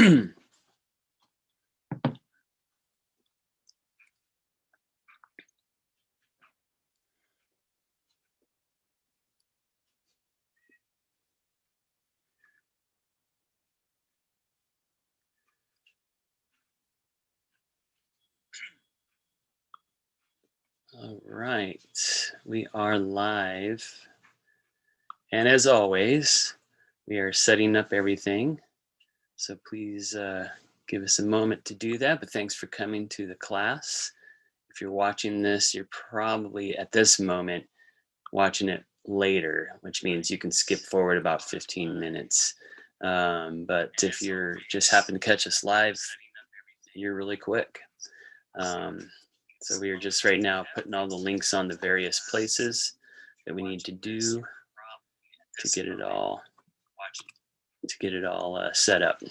All right, we are live. And as always, we are setting up everything. So please give us a moment to do that. But thanks for coming to the class. If you're watching this, you're probably at this moment watching it later, which means you can skip forward about 15 minutes. But if you're just happen to catch us live, you're really quick. So we are just right now putting all the links on the various places that we need to do to get it all set up.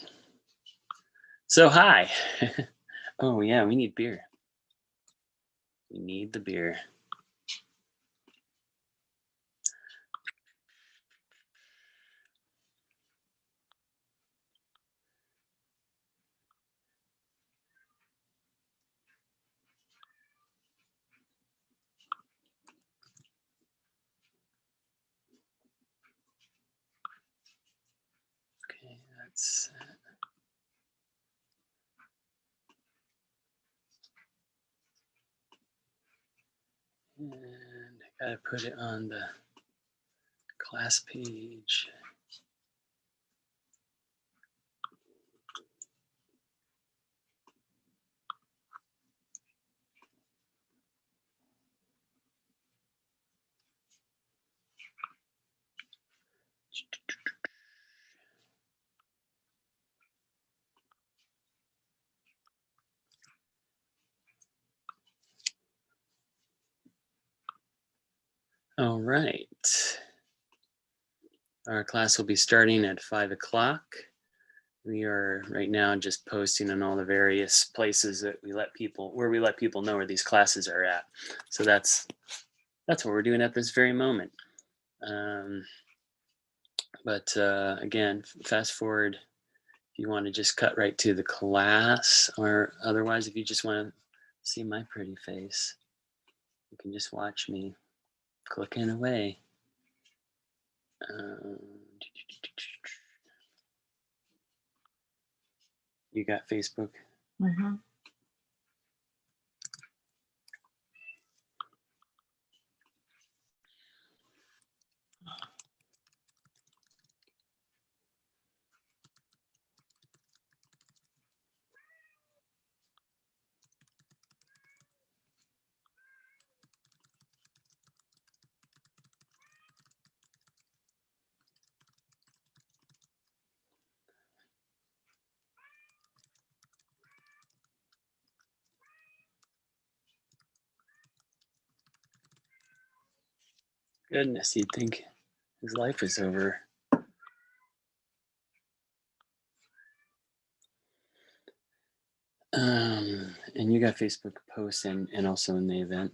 So hi. Oh yeah, we need beer. We need the beer. Okay, that's and I gotta put it on the class page. All right. Our class will be starting at 5 o'clock. We are right now just posting on all the various places that we let people know where these classes are at. So that's what we're doing at this very moment. But again, fast forward if you want to just cut right to the class, or otherwise, if you just want to see my pretty face, you can just watch me clicking away. You got Facebook? Mm-hmm. Goodness, you'd think his life is over. And you got Facebook posts and also in the event.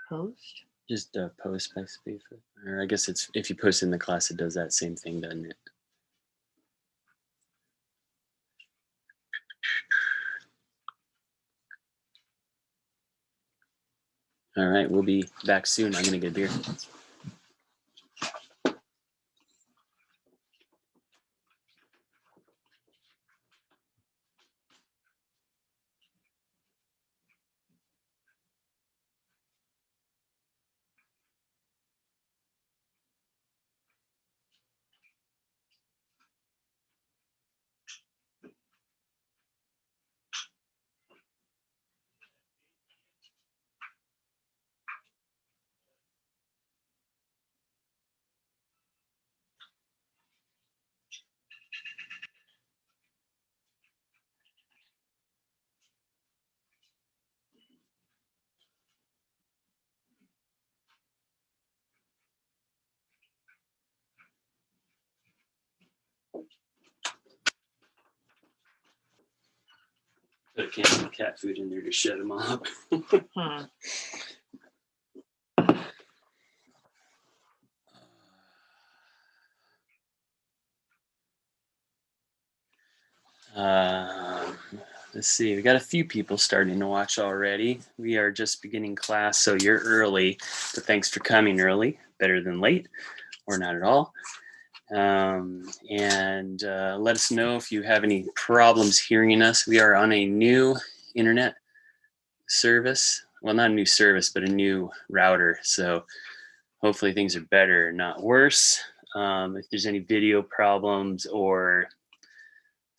Post? Just post by Facebook. Or I guess it's if you post in the class, it does that same thing, doesn't it? All right, we'll be back soon. I'm gonna get a beer. Put a can of cat food in there to shut them up. Let's see, we got a few people starting to watch already. We are just beginning class, so you're early, but thanks for coming early. Better than late, or not at all. And let us know if you have any problems hearing us. We are on a new internet service. Well, not a new service, but a new router. So hopefully things are better, not worse. If there's any video problems or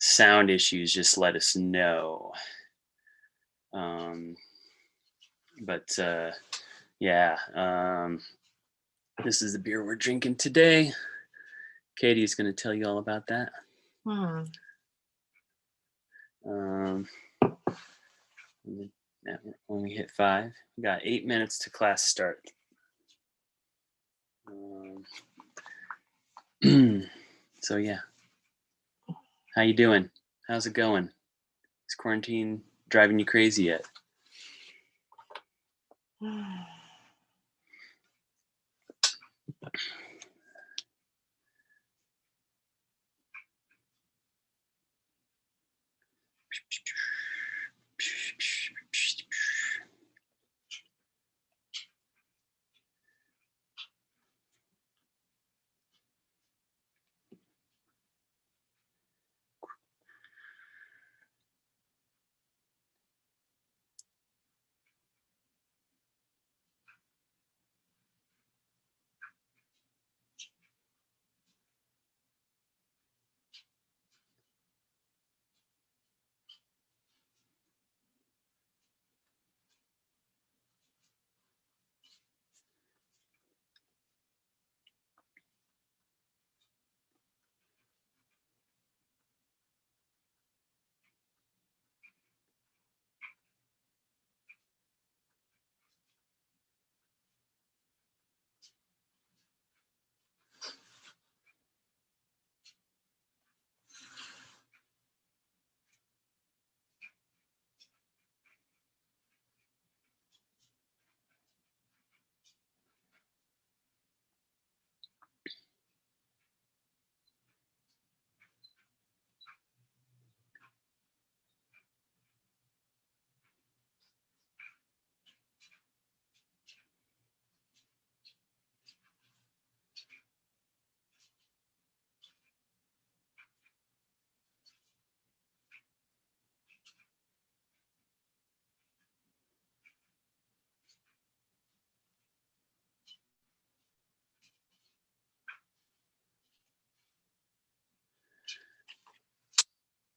sound issues, just let us know. But yeah, this is the beer we're drinking today. Katie's going to tell you all about that. When we hit 5, we got 8 minutes to class start. So yeah, how you doing? How's it going? Is quarantine driving you crazy yet?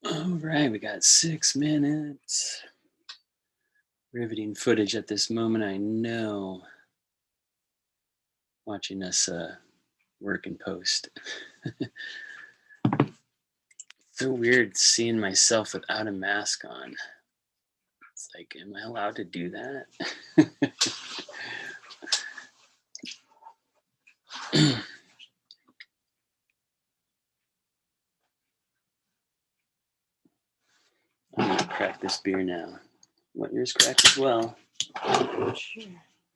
All right, we got 6 minutes. Riveting footage at this moment, I know. Watching us work and post. So weird seeing myself without a mask on. It's like, am I allowed to do that? I'm gonna crack this beer now. Want yours cracked as well? Sure.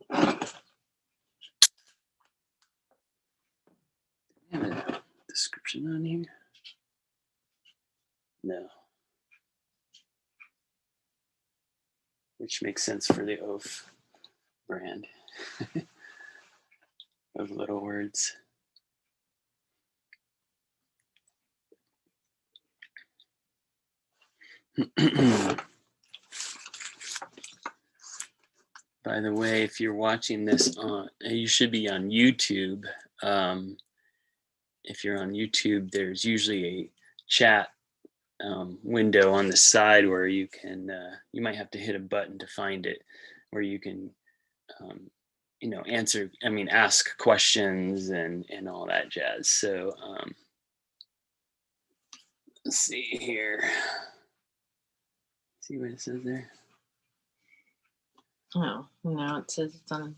Have a description on here? No. Which makes sense for the oaf brand of little words. By the way, if you're watching this on, you should be on YouTube. If you're on YouTube, there's usually a chat window on the side where you can, you might have to hit a button to find it, where you can, ask questions and all that jazz. So let's see here. See what it says there? Oh, no, it says it's on.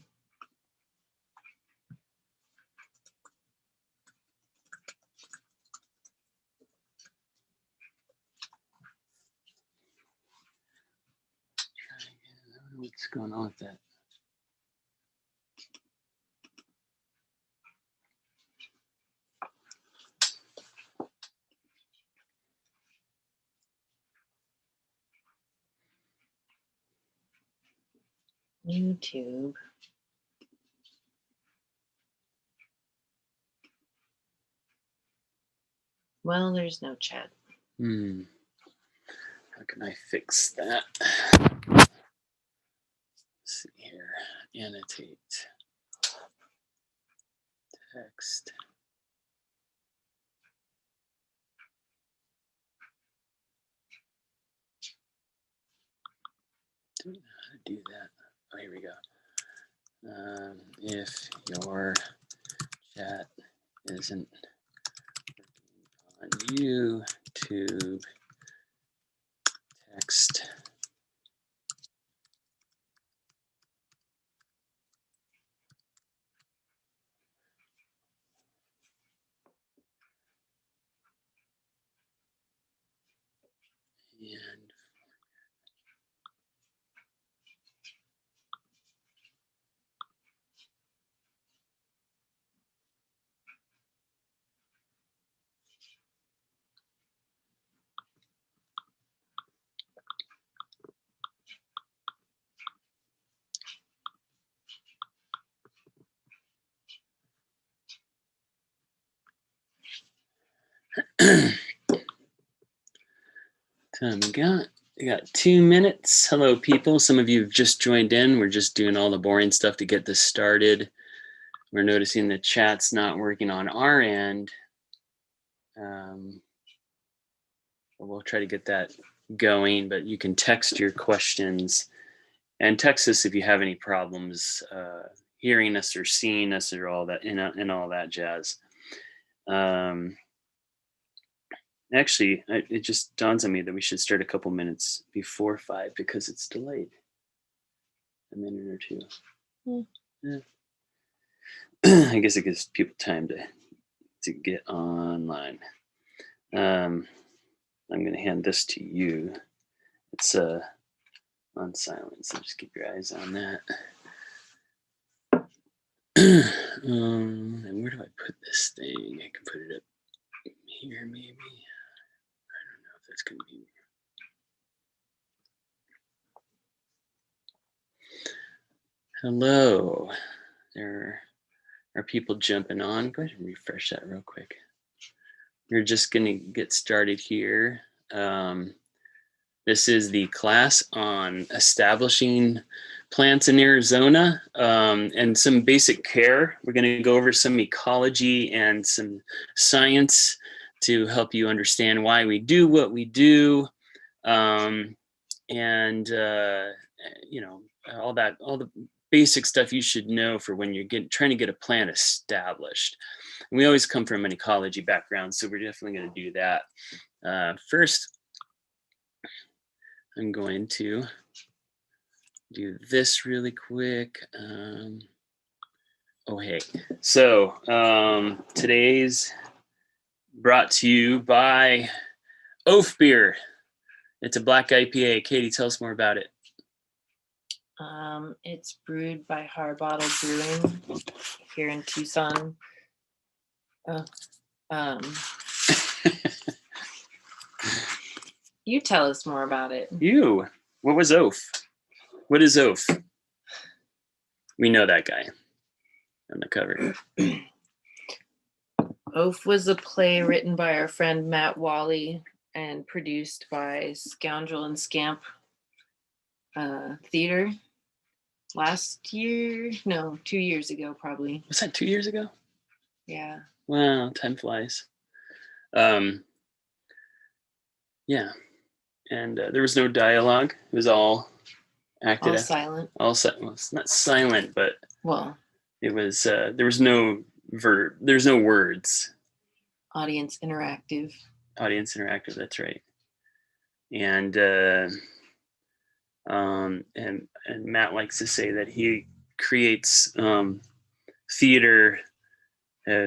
What's going on with that? YouTube. Well, there's no chat. How can I fix that? Let's see here. Annotate. Text. Don't know how to do that. Oh, here we go. If your chat isn't working on YouTube, text and time we got 2 minutes. Hello, people. Some of you have just joined in. We're just doing all the boring stuff to get this started. We're noticing the chat's not working on our end. We'll try to get that going, but you can text your questions and text us if you have any problems hearing us or seeing us or all that and all that jazz. Actually, it just dawns on me that we should start a couple minutes before 5 because it's delayed a minute or two. Yeah. I guess it gives people time to get online. I'm going to hand this to you. It's on silent, so just keep your eyes on that. And where do I put this thing? I can put it up here, maybe. I don't know if that's going to be. Hello. There are people jumping on. Go ahead and refresh that real quick. We're just going to get started here. This is the class on establishing plants in Arizona and some basic care. We're going to go over some ecology and some science to help you understand why we do what we do, and you know, all the basic stuff you should know for when you're trying to get a plant established. And we always come from an ecology background, so we're definitely going to do that. First, I'm going to do this really quick. Hey, so today's brought to you by Oaf Beer. It's a black IPA. Katie, tell us more about it. It's brewed by Harbottle Brewing here in Tucson. You tell us more about it. What was Oaf? What is Oaf? We know that guy on the cover. Oaf was a play written by our friend Matt Wally and produced by Scoundrel and Scamp Theater last year. No, 2 years ago, probably. Was that 2 years ago? Yeah. Wow, time flies. Yeah. And there was no dialogue. It was all acted out. Silent. Well, it's not silent, but it was. There was no verb. There's no words. Audience interactive. That's right. And Matt likes to say that he creates theater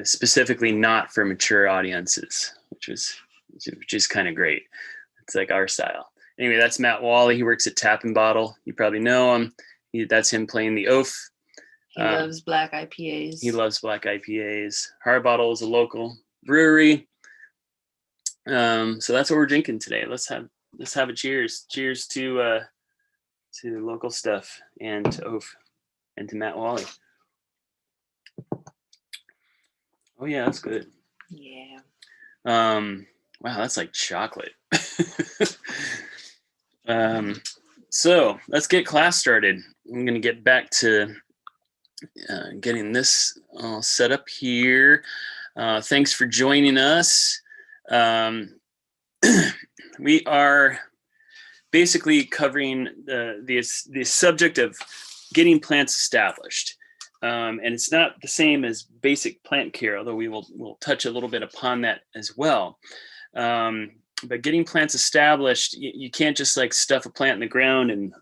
specifically not for mature audiences, which is kind of great. It's like our style. Anyway, that's Matt Wally. He works at Tap and Bottle. You probably know him. That's him playing the Oaf. He loves black IPAs. Harbottle is a local brewery. So that's what we're drinking today. Let's have a cheers. Cheers to to local stuff and to Oaf and to Matt Wally. Oh yeah, that's good. Yeah. Wow, that's like chocolate. So let's get class started. I'm going to get back to getting this all set up here. Thanks for joining us. We are basically covering the subject of getting plants established. And it's not the same as basic plant care, although we'll touch a little bit upon that as well. But getting plants established, you can't just like stuff a plant in the ground, and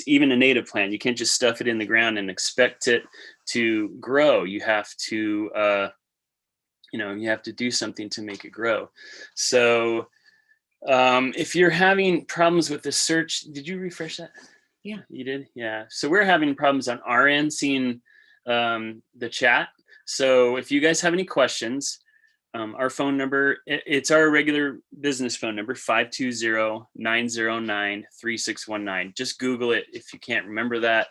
even a native plant, you can't just stuff it in the ground and expect it to grow. You have to, you have to do something to make it grow. So if you're having problems with the search, did you refresh that? Yeah. You did? Yeah. So we're having problems on our end seeing the chat. So if you guys have any questions, our phone number, it's our regular business phone number, 520-909-3619. Just Google it if you can't remember that.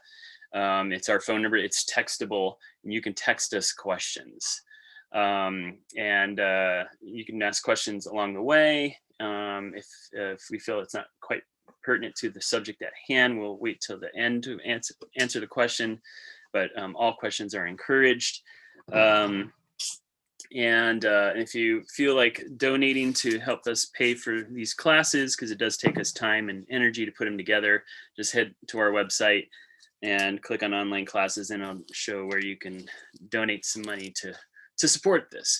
It's our phone number. It's textable, and you can text us questions. And you can ask questions along the way. If we feel it's not quite pertinent to the subject at hand, we'll wait till the end to answer the question. But all questions are encouraged. And if you feel like donating to help us pay for these classes, because it does take us time and energy to put them together, just head to our website and click on online classes, and I'll show where you can donate some money to support this.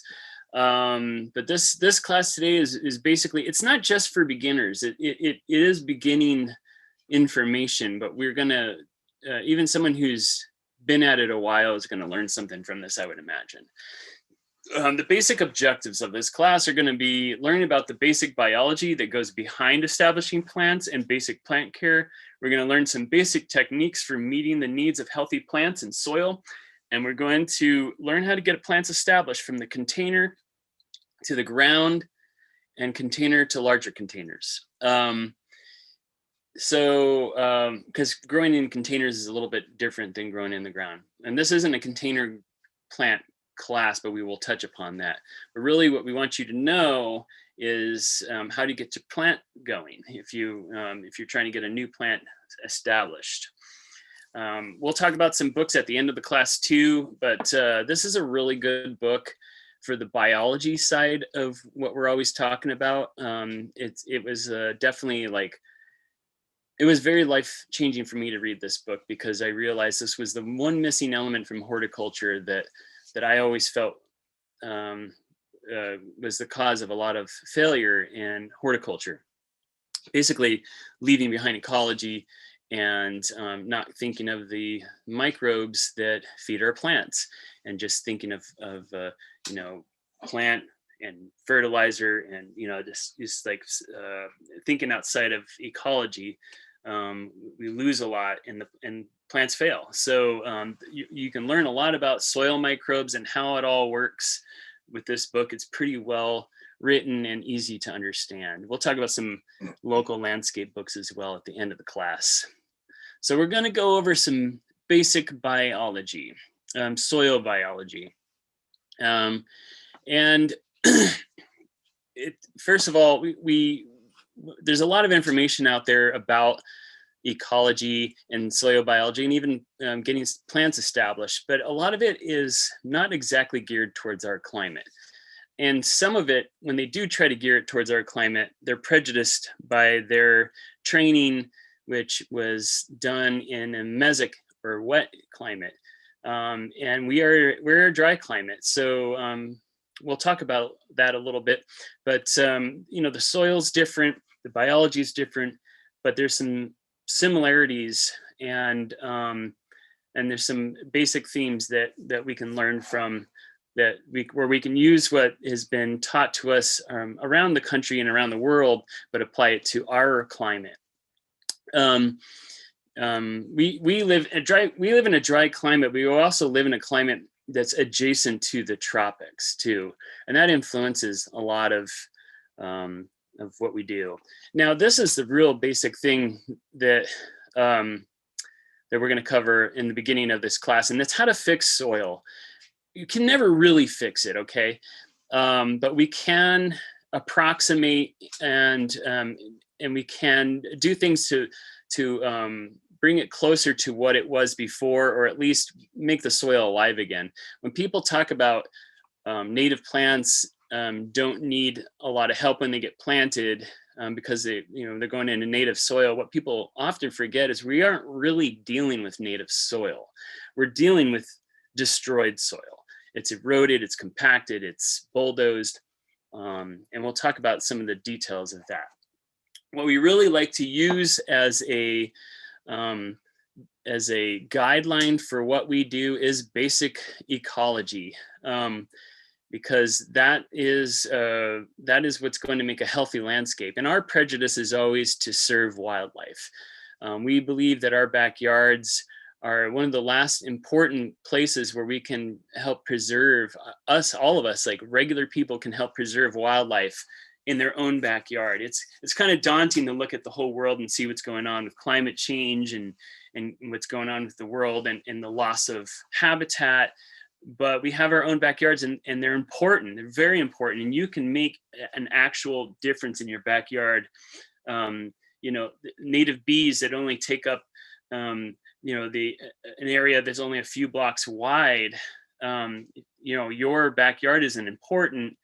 But this class today is basically, it's not just for beginners. It is beginning information, but we're gonna, even someone who's been at it a while is gonna learn something from this, I would imagine. The basic objectives of this class are going to be learning about the basic biology that goes behind establishing plants and basic plant care. We're going to learn some basic techniques for meeting the needs of healthy plants and soil. And we're going to learn how to get plants established from the container to the ground and container to larger containers. Because growing in containers is a little bit different than growing in the ground. And this isn't a container plant class, but we will touch upon that. But really what we want you to know is how to get to plant going if you're trying to get a new plant established. We'll talk about some books at the end of the class too, but this is a really good book for the biology side of what we're always talking about. It was definitely like, it was very life-changing for me to read this book, because I realized this was the one missing element from horticulture that I always felt was the cause of a lot of failure in horticulture. Basically, leaving behind ecology and not thinking of the microbes that feed our plants, and just thinking of plant and fertilizer, and just like thinking outside of ecology. We lose a lot, and plants fail. So you can learn a lot about soil microbes and how it all works with this book. It's pretty well written and easy to understand. We'll talk about some local landscape books as well at the end of the class. So we're going to go over some basic biology, soil biology. And first of all, there's a lot of information out there about ecology and soil biology, and even getting plants established, but a lot of it is not exactly geared towards our climate. And some of it, when they do try to gear it towards our climate, they're prejudiced by their training, which was done in a mesic or wet climate. And we're a dry climate. So we'll talk about that a little bit, but the soil's different, the biology is different, but there's some similarities, and there's some basic themes that we can learn from, where we can use what has been taught to us around the country and around the world, but apply it to our climate. We live in a dry climate. We also live in a climate that's adjacent to the tropics too, and that influences a lot of what we do. Now, this is the real basic thing that that we're going to cover in the beginning of this class, and that's how to fix soil. You can never really fix it, okay? But we can approximate, and we can do things to bring it closer to what it was before, or at least make the soil alive again. When people talk about native plants don't need a lot of help when they get planted, because they're going into native soil. What people often forget is we aren't really dealing with native soil. We're dealing with destroyed soil. It's eroded, it's compacted, it's bulldozed, and we'll talk about some of the details of that. What we really like to use as a guideline for what we do is basic ecology. Because that is what's going to make a healthy landscape. And our prejudice is always to serve wildlife. We believe that our backyards are one of the last important places where we can help preserve all of us, like regular people, can help preserve wildlife in their own backyard. It's kind of daunting to look at the whole world and see what's going on with climate change and what's going on with the world and the loss of habitat. But we have our own backyards, and they're important. They're very important, and you can make an actual difference in your backyard. Native bees that only take up, an area that's only a few blocks wide. Your backyard is an important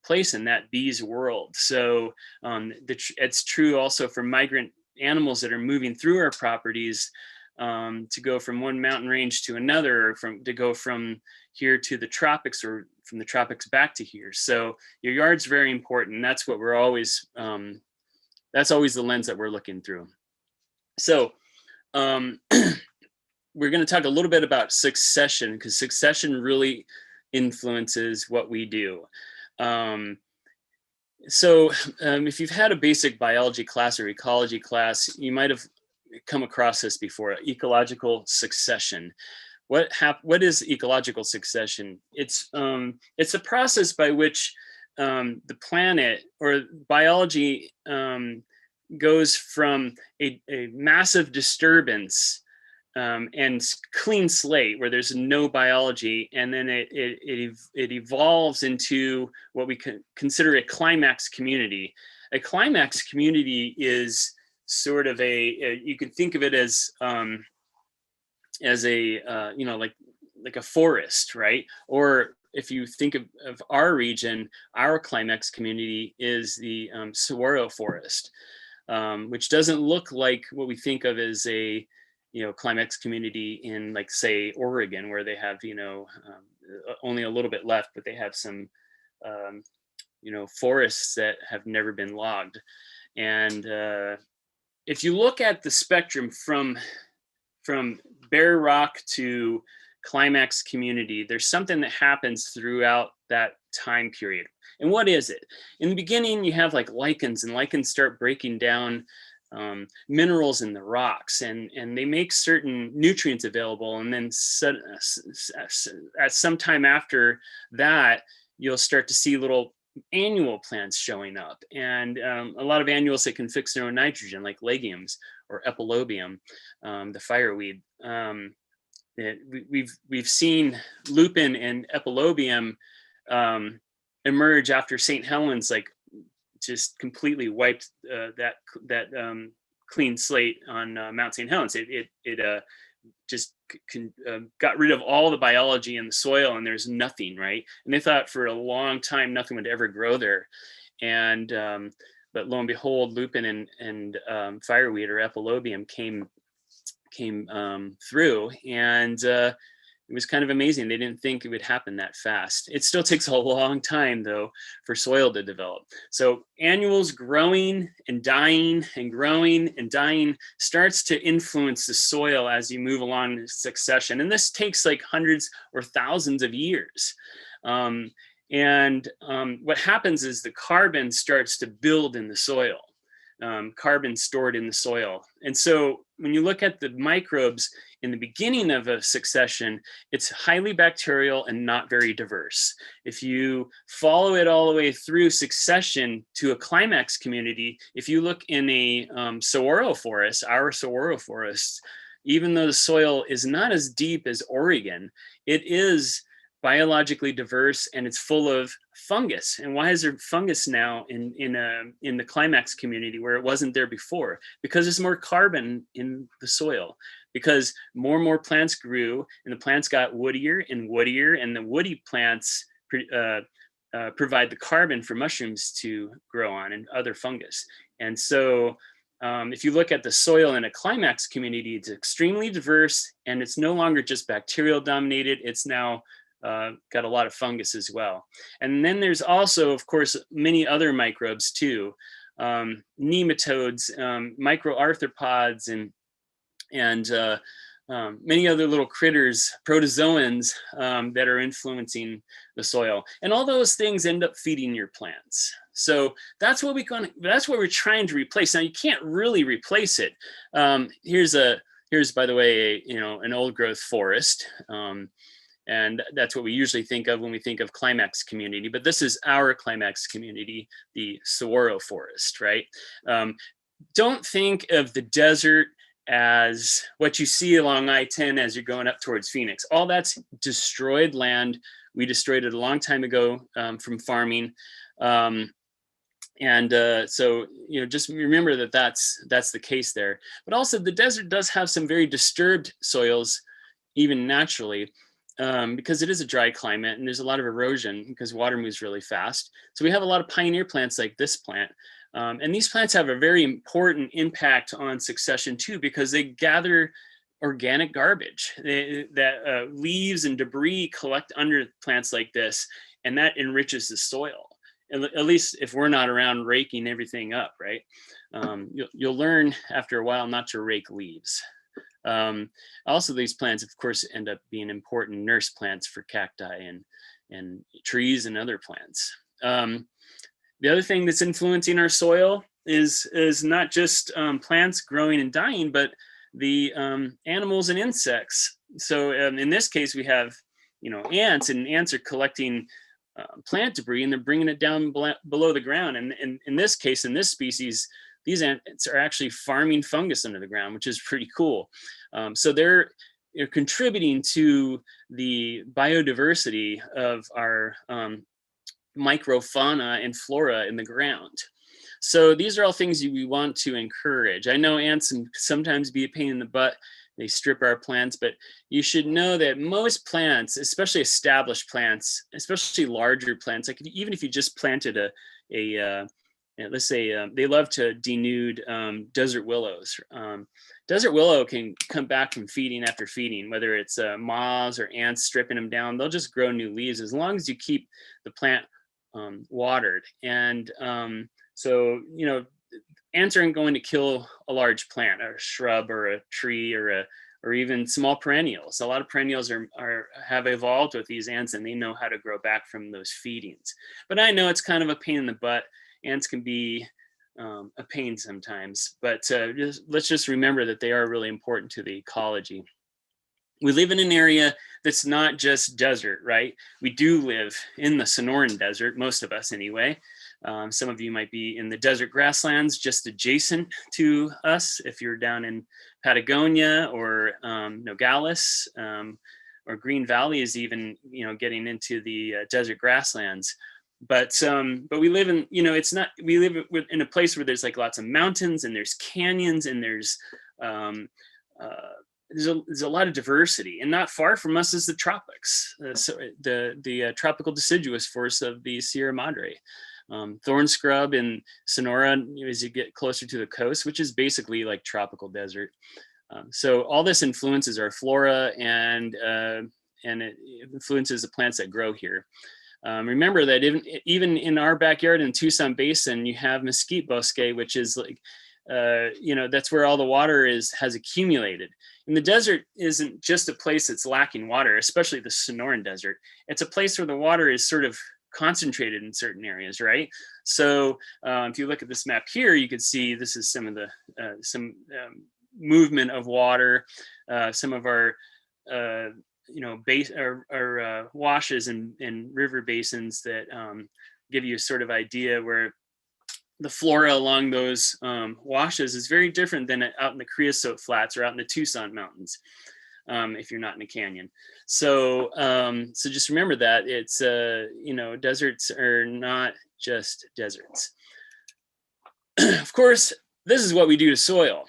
place in that bee's world. So it's true also for migrant animals that are moving through our properties. To go from one mountain range to another, or to go from here to the tropics, or from the tropics back to here. So your yard's very important. And that's what we're always, that's always the lens that we're looking through. So we're going to talk a little bit about succession, because succession really influences what we do. If you've had a basic biology class or ecology class, you might have come across this before: ecological succession. What is ecological succession? It's a process by which the planet or biology goes from a massive disturbance and clean slate where there's no biology, and then it evolves into what we consider a climax community. A climax community is sort of you can think of it as like a forest, right? Or if you think of our region, our climax community is the saguaro forest, which doesn't look like what we think of as a climax community in, like, say, Oregon, where they have only a little bit left, but they have some forests that have never been logged. And if you look at the spectrum from bare rock to climax community, there's something that happens throughout that time period. And what is it? In the beginning, you have like lichens, and lichens start breaking down minerals in the rocks, and they make certain nutrients available. And then at some time after that, you'll start to see little annual plants showing up, and a lot of annuals that can fix their own nitrogen, like legumes or epilobium, the fireweed. We've seen lupin and epilobium emerge after St. Helens, like, just completely wiped that clean slate on Mount St. Helens. It just got rid of all the biology in the soil, and there's nothing, right? And they thought for a long time nothing would ever grow there, and but lo and behold, lupin and fireweed or epilobium came through, and it was kind of amazing. They didn't think it would happen that fast. It still takes a long time, though, for soil to develop. So annuals growing and dying and growing and dying starts to influence the soil as you move along in succession. And this takes like hundreds or thousands of years. What happens is the carbon starts to build in the soil. Carbon stored in the soil. And so when you look at the microbes in the beginning of a succession, it's highly bacterial and not very diverse. If you follow it all the way through succession to a climax community, if you look in a saguaro forest, our saguaro forests, even though the soil is not as deep as Oregon, it is biologically diverse and it's full of fungus. And why is there fungus now in the climax community where it wasn't there before? Because there's more carbon in the soil, because more and more plants grew and the plants got woodier and woodier, and the woody plants provide the carbon for mushrooms to grow on and other fungus. And so if you look at the soil in a climax community, it's extremely diverse and it's no longer just bacterial dominated, it's now got a lot of fungus as well. And then there's also, of course, many other microbes too, nematodes, microarthropods, and many other little critters, protozoans that are influencing the soil. And all those things end up feeding your plants. So that's what we're trying to replace. Now you can't really replace it. Here's by the way, an old growth forest. And that's what we usually think of when we think of climax community, but this is our climax community, the saguaro forest, right? Don't think of the desert as what you see along I-10 as you're going up towards Phoenix. All that's destroyed land. We destroyed it a long time ago from farming. So just remember that that's the case there. But also the desert does have some very disturbed soils, even naturally. Because it is a dry climate and there's a lot of erosion because water moves really fast. So we have a lot of pioneer plants like this plant. And these plants have a very important impact on succession too, because they gather organic garbage. Leaves and debris collect under plants like this, and that enriches the soil. At least if we're not around raking everything up, right? You'll learn after a while not to rake leaves. Also, these plants, of course, end up being important nurse plants for cacti and trees and other plants. The other thing that's influencing our soil is not just plants growing and dying, but the animals and insects. So in this case, we have ants, and ants are collecting plant debris and they're bringing it down below the ground. And in this case, in this species, these ants are actually farming fungus under the ground, which is pretty cool. So they're contributing to the biodiversity of our microfauna and flora in the ground. So these are all things we want to encourage. I know ants can sometimes be a pain in the butt. They strip our plants, but you should know that most plants, especially established plants, especially larger plants, like even if you just planted let's say they love to denude desert willows. Desert willow can come back from feeding after feeding, whether it's moths or ants stripping them down. They'll just grow new leaves as long as you keep the plant watered. And so, ants aren't going to kill a large plant or a shrub or a tree or even small perennials. A lot of perennials have evolved with these ants, and they know how to grow back from those feedings. But I know it's kind of a pain in the butt. Ants can be a pain sometimes, but let's just remember that they are really important to the ecology. We live in an area that's not just desert, right? We do live in the Sonoran Desert, most of us anyway. Some of you might be in the desert grasslands just adjacent to us if you're down in Patagonia or Nogales, or Green Valley is even getting into the desert grasslands. But we live in we live in a place where there's like lots of mountains and there's canyons and there's a lot of diversity, and not far from us is the tropics. So the tropical deciduous forests of the Sierra Madre, thorn scrub in Sonora as you get closer to the coast, which is basically like tropical desert. So all this influences our flora and it influences the plants that grow here. Remember that even in our backyard in Tucson Basin, you have mesquite bosque, which is like, that's where all the water has accumulated. And the desert isn't just a place that's lacking water, especially the Sonoran Desert. It's a place where the water is sort of concentrated in certain areas, right? So if you look at this map here, you can see this is some of the movement of water, some of our washes and river basins that give you a sort of idea where the flora along those washes is very different than out in the Creosote Flats or out in the Tucson Mountains, if you're not in a canyon. So so just remember that it's deserts are not just deserts. Of course, this is what we do to soil.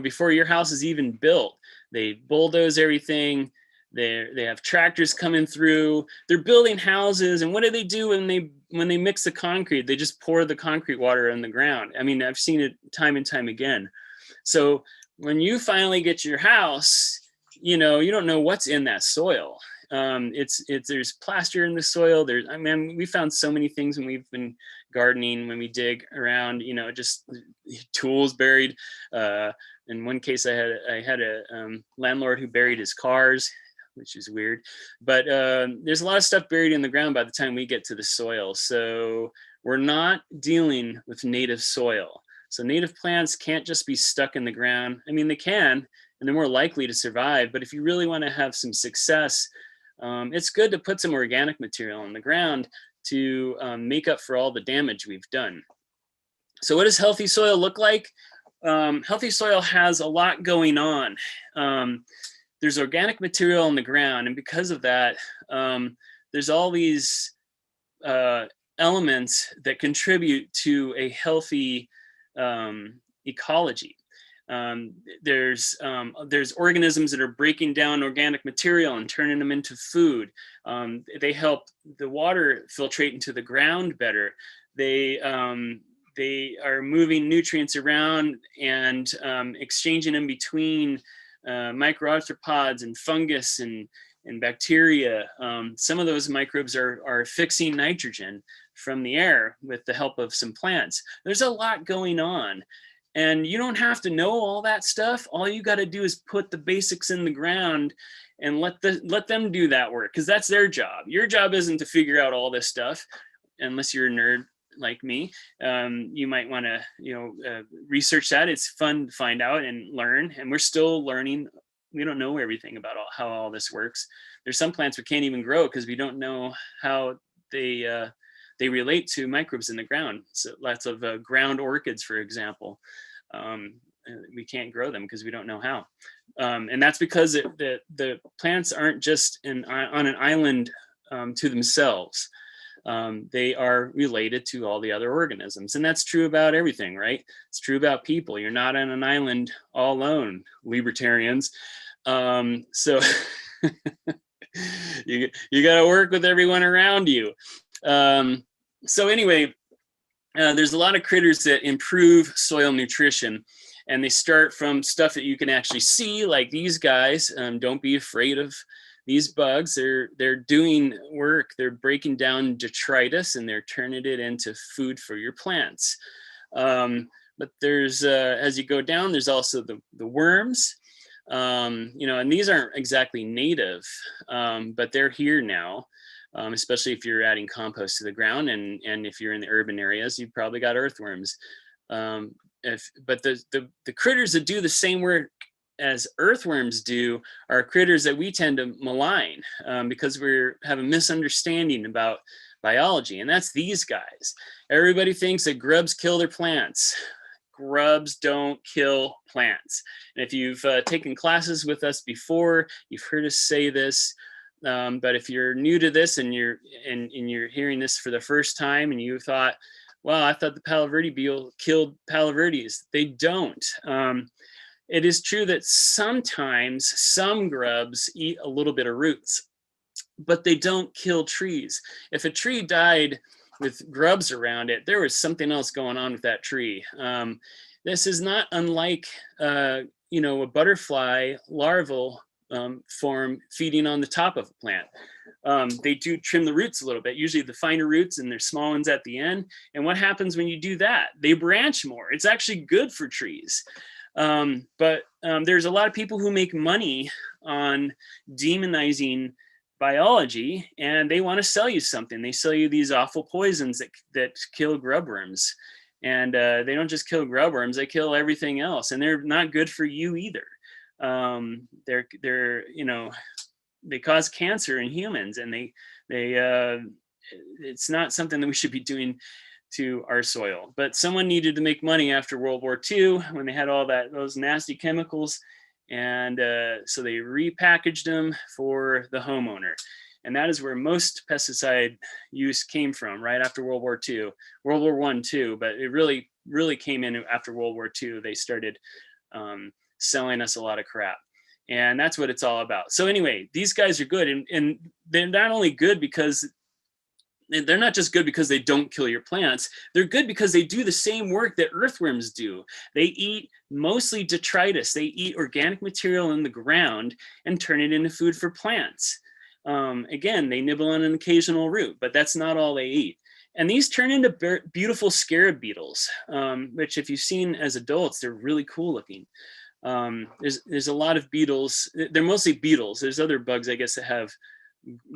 Before your house is even built, they bulldoze everything. They have tractors coming through. They're building houses, and what do they do when they mix the concrete? They just pour the concrete water in the ground. I mean, I've seen it time and time again. So when you finally get your house, you don't know what's in that soil. There's plaster in the soil. We found so many things when we've been gardening, when we dig around, just tools buried. In one case, I had a landlord who buried his cars, which is weird, but there's a lot of stuff buried in the ground by the time we get to the soil. So we're not dealing with native soil. So native plants can't just be stuck in the ground. I mean, they can, and they're more likely to survive. But if you really want to have some success, it's good to put some organic material in the ground to make up for all the damage we've done. So what does healthy soil look like? Healthy soil has a lot going on. There's organic material in the ground, and because of that, there's all these elements that contribute to a healthy ecology. There's organisms that are breaking down organic material and turning them into food. They help the water filtrate into the ground better. They are moving nutrients around and exchanging them between microarthropods and fungus and bacteria. Some of those microbes are fixing nitrogen from the air with the help of some plants. There's a lot going on, and you don't have to know all that stuff. All you got to do is put the basics in the ground and let them do that work, because that's their job. Your job isn't to figure out all this stuff, unless you're a nerd like me. You might want to research that. It's fun to find out and learn, and we're still learning. We don't know everything about how all this works. There's some plants we can't even grow because we don't know how they relate to microbes in the ground. So lots of ground orchids, for example, we can't grow them because we don't know how. And that's because the plants aren't just on an island to themselves. They are related to all the other organisms. And that's true about everything, right? It's true about people. You're not on an island all alone, libertarians. So you got to work with everyone around you. So anyway, there's a lot of critters that improve soil nutrition, and they start from stuff that you can actually see, like these guys. Don't be afraid of these bugs. They're doing work. They're breaking down detritus and they're turning it into food for your plants. But there's as you go down, there's also the worms. And these aren't exactly native, but they're here now. Especially if you're adding compost to the ground, and if you're in the urban areas, you've probably got earthworms. But the critters that do the same work as earthworms do are critters that we tend to malign because we have a misunderstanding about biology, and that's these guys. Everybody thinks that grubs kill their plants. Grubs don't kill plants. And if you've taken classes with us before, you've heard us say this. But if you're new to this and you're hearing this for the first time and you thought, well, I thought the Palo Verde beetle killed Palo Verdes. They don't. It is true that sometimes some grubs eat a little bit of roots, but they don't kill trees. If a tree died with grubs around it, there was something else going on with that tree. This is not unlike, a butterfly larval form feeding on the top of a plant. They do trim the roots a little bit, usually the finer roots, and there's small ones at the end. And what happens when you do that? They branch more. It's actually good for trees. But there's a lot of people who make money on demonizing biology, and they want to sell you something. They sell you these awful poisons that kill grubworms. and they don't just kill grubworms; they kill everything else, and they're not good for you either. They're they cause cancer in humans, and they it's not something that we should be doing to our soil. But someone needed to make money after World War II when they had all those nasty chemicals, and so they repackaged them for the homeowner. And that is where most pesticide use came from, right after World War II, World War One too, but it really came in after World War II. They started selling us a lot of crap. And that's what it's all about. So anyway, these guys are good, and they're not only good because they're not just good because they don't kill your plants. They're good because they do the same work that earthworms do. They eat mostly detritus. They eat organic material in the ground and turn it into food for plants. Again, they nibble on an occasional root, but that's not all they eat. And these turn into beautiful scarab beetles, which if you've seen as adults, they're really cool looking. There's a lot of beetles. They're mostly beetles. There's other bugs, I guess, that have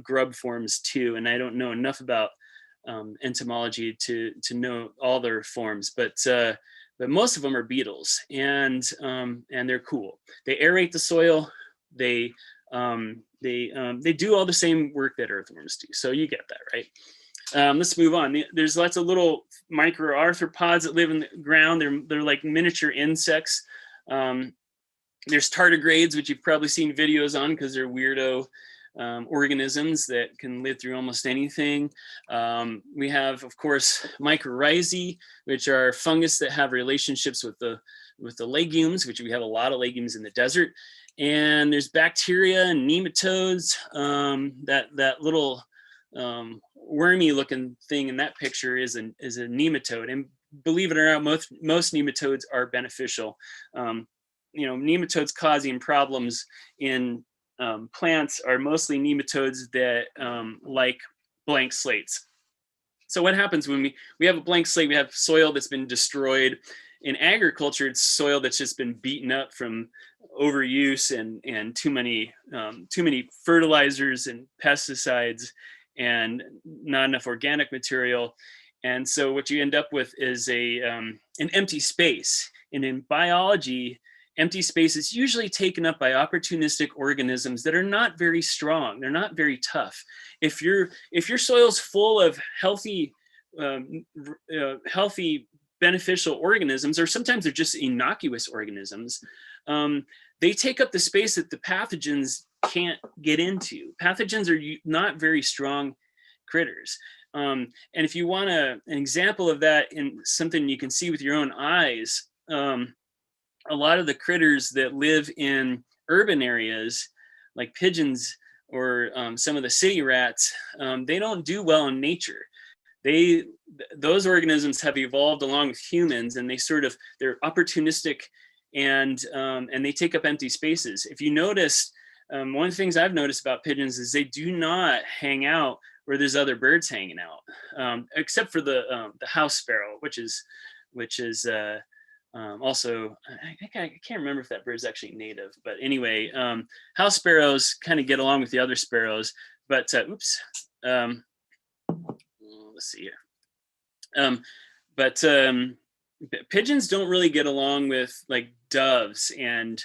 grub forms too, and I don't know enough about entomology to know all their forms, but most of them are beetles, and they're cool. They aerate the soil. They do all the same work that earthworms do. So you get that, right? Let's move on. There's lots of little microarthropods that live in the ground. They're like miniature insects. There's tardigrades, which you've probably seen videos on because they're weirdo organisms that can live through almost anything. We have, of course, mycorrhizae, which are fungus that have relationships with the legumes, which we have a lot of legumes in the desert. And there's bacteria and nematodes. That little wormy looking thing in that picture is a nematode. And believe it or not, most nematodes are beneficial. Nematodes causing problems in plants are mostly nematodes that like blank slates. So what happens when we have a blank slate? We have soil that's been destroyed. In agriculture, it's soil that's just been beaten up from overuse and too many fertilizers and pesticides and not enough organic material. And so what you end up with is an empty space. And in biology, empty space is usually taken up by opportunistic organisms that are not very strong. They're not very tough. If your soil's full of healthy, beneficial organisms, or sometimes they're just innocuous organisms, they take up the space that the pathogens can't get into. Pathogens are not very strong critters. And if you want an example of that in something you can see with your own eyes, a lot of the critters that live in urban areas, like pigeons or some of the city rats, they don't do well in nature. Those organisms have evolved along with humans, and they're opportunistic, and they take up empty spaces. If you notice, one of the things I've noticed about pigeons is they do not hang out where there's other birds hanging out, except for the house sparrow, which is also, I can't remember if that bird's actually native, but anyway, house sparrows kind of get along with the other sparrows, but let's see here. But pigeons don't really get along with like doves and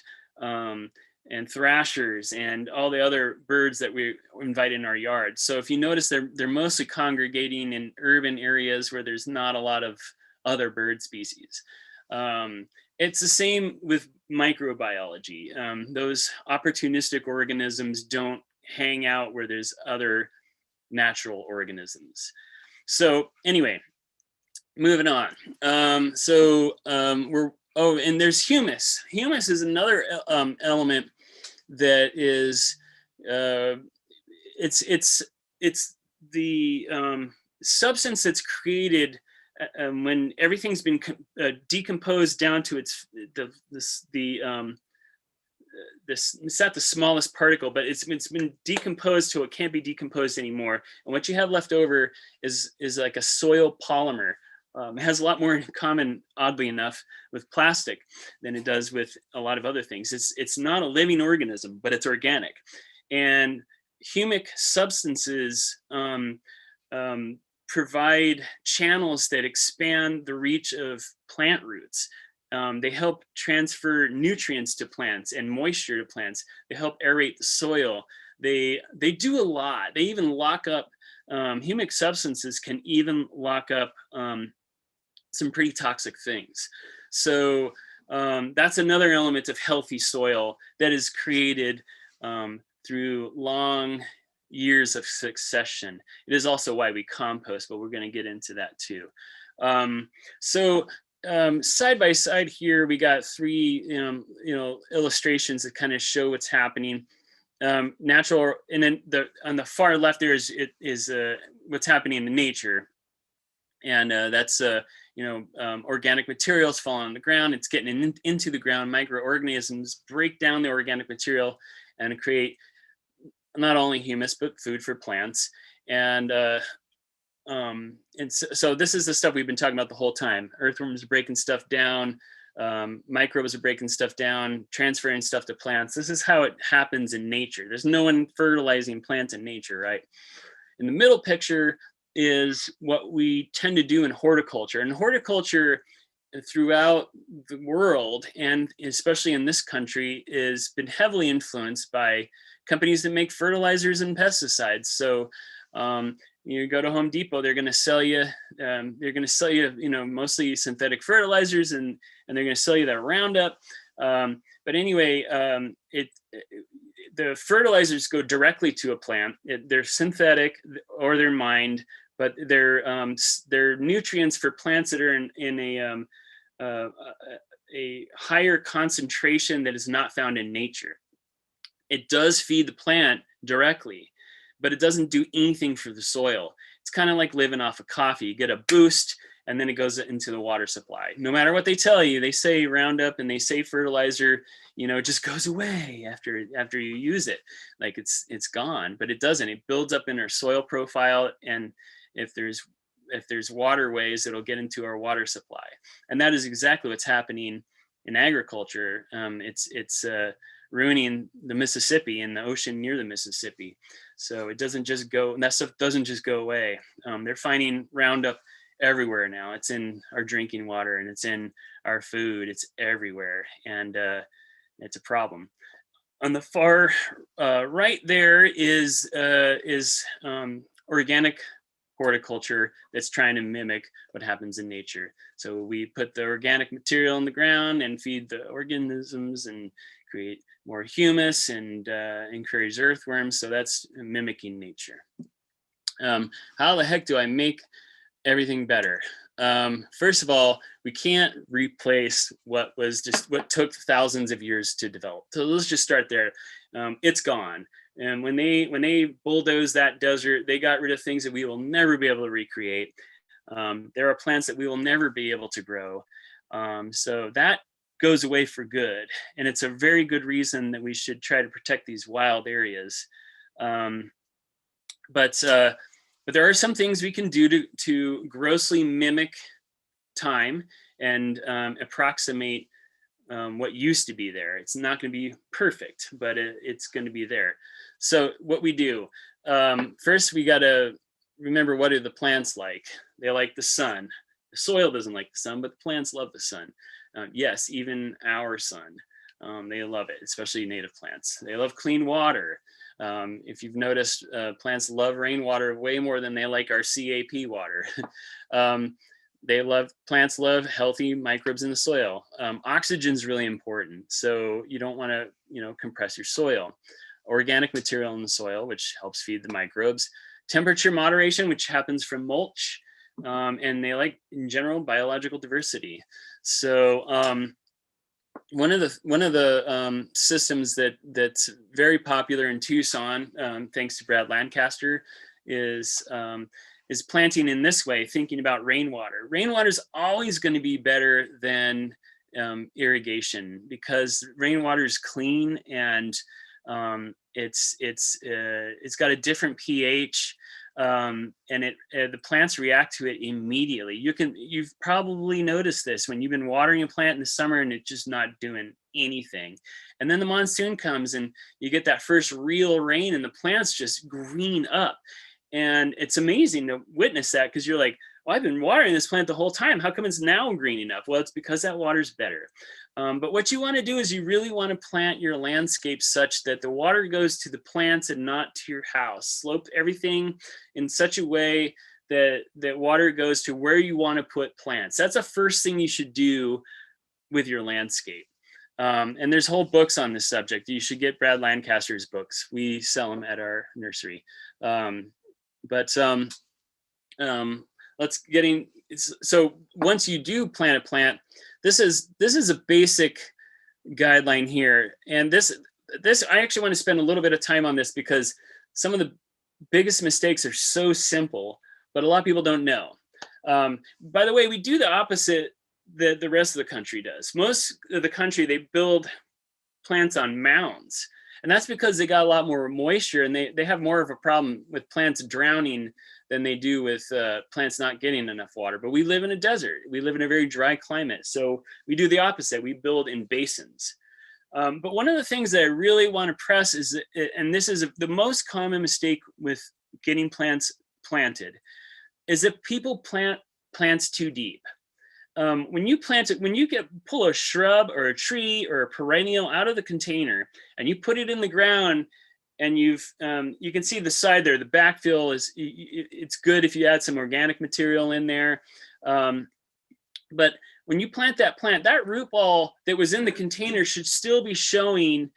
thrashers and all the other birds that we invite in our yard. So if you notice, they're mostly congregating in urban areas where there's not a lot of other bird species. It's the same with microbiology. Those opportunistic organisms don't hang out where there's other natural organisms. So anyway, moving on. And there's humus. Humus is another element that is it's the substance that's created when everything's been decomposed down to it's not the smallest particle, but it's been decomposed till it can't be decomposed anymore. And what you have left over is like a soil polymer. It has a lot more in common, oddly enough, with plastic than it does with a lot of other things. It's not a living organism, but it's organic. And humic substances provide channels that expand the reach of plant roots. They help transfer nutrients to plants and moisture to plants. They help aerate the soil. They do a lot. They even lock up humic substances, can even lock up some pretty toxic things. So that's another element of healthy soil that is created through long years of succession. It is also why we compost, but we're going to get into that too. So side by side here, we got three illustrations that kind of show what's happening. Natural, and then on the far left there is what's happening in nature, and that's organic materials falling on the ground. It's getting into the ground. Microorganisms break down the organic material and create not only humus but food for plants. And so this is the stuff we've been talking about the whole time. Earthworms are breaking stuff down. Microbes are breaking stuff down, transferring stuff to plants. This is how it happens in nature. There's no one fertilizing plants in nature, right? In the middle picture is what we tend to do in horticulture. And horticulture throughout the world, and especially in this country, has been heavily influenced by companies that make fertilizers and pesticides. So you go to Home Depot, they're going to sell you, mostly synthetic fertilizers, and they're going to sell you that Roundup. But anyway, the fertilizers go directly to a plant. They're synthetic or they're mined, but they're nutrients for plants that are in a higher concentration that is not found in nature. It does feed the plant directly, but it doesn't do anything for the soil. It's kind of like living off of coffee. You get a boost, and then it goes into the water supply. No matter what they tell you, they say Roundup and they say fertilizer, it just goes away after you use it. Like it's gone, but it doesn't. It builds up in our soil profile, and if there's waterways, it'll get into our water supply. And that is exactly what's happening in agriculture. It's ruining the Mississippi and the ocean near the Mississippi. So it doesn't just go, that stuff doesn't just go away. They're finding Roundup everywhere now. It's in our drinking water and it's in our food. It's everywhere, and it's a problem. On the far right there is organic horticulture that's trying to mimic what happens in nature. So we put the organic material in the ground and feed the organisms and create more humus and encourage earthworms. So that's mimicking nature. How the heck do I make everything better? First of all, we can't replace what took thousands of years to develop. So let's just start there. It's gone. And when they bulldozed that desert, they got rid of things that we will never be able to recreate. There are plants that we will never be able to grow. So that goes away for good. And it's a very good reason that we should try to protect these wild areas. But there are some things we can do to grossly mimic time and approximate what used to be there. It's not going to be perfect, but it's going to be there. So what we do, first we got to remember, what do the plants like? They like the sun. The soil doesn't like the sun, but the plants love the sun. Yes, even our sun. They love it, especially native plants. They love clean water. If you've noticed, plants love rainwater way more than they like our CAP water. Plants love healthy microbes in the soil. Oxygen is really important, so you don't want to compress your soil. Organic material in the soil, which helps feed the microbes. Temperature moderation, which happens from mulch, and they like, in general, biological diversity. So one of the systems that's very popular in Tucson, thanks to Brad Lancaster, is planting in this way, thinking about rainwater. Rainwater is always going to be better than irrigation, because rainwater is clean and it's got a different pH. And the plants react to it immediately. You've probably noticed this when you've been watering a plant in the summer and it's just not doing anything. And then the monsoon comes and you get that first real rain and the plants just green up. And it's amazing to witness that, because you're like, well, I've been watering this plant the whole time. How come it's now green enough? Well, it's because that water's better. But what you want to do is you really want to plant your landscape such that the water goes to the plants and not to your house. Slope everything in such a way that water goes to where you want to put plants. That's the first thing you should do with your landscape. And there's whole books on this subject. You should get Brad Lancaster's books. We sell them at our nursery. Um, but let's getting so once you do plant a plant, this is a basic guideline here, and this I actually want to spend a little bit of time on this, because some of the biggest mistakes are so simple, but a lot of people don't know. By the way, we do the opposite that the rest of the country does. Most of the country, they build plants on mounds, and that's because they got a lot more moisture, and they have more of a problem with plants drowning than they do with plants not getting enough water. But we live in a desert. We live in a very dry climate. So we do the opposite. We build in basins. But one of the things that I really want to press is, and this is the most common mistake with getting plants planted, is that people plant plants too deep. When you plant it, when you pull a shrub or a tree or a perennial out of the container and you put it in the ground, and you can see the side there, the backfill is, it's good if you add some organic material in there. But when you plant that plant, that root ball that was in the container should still be showing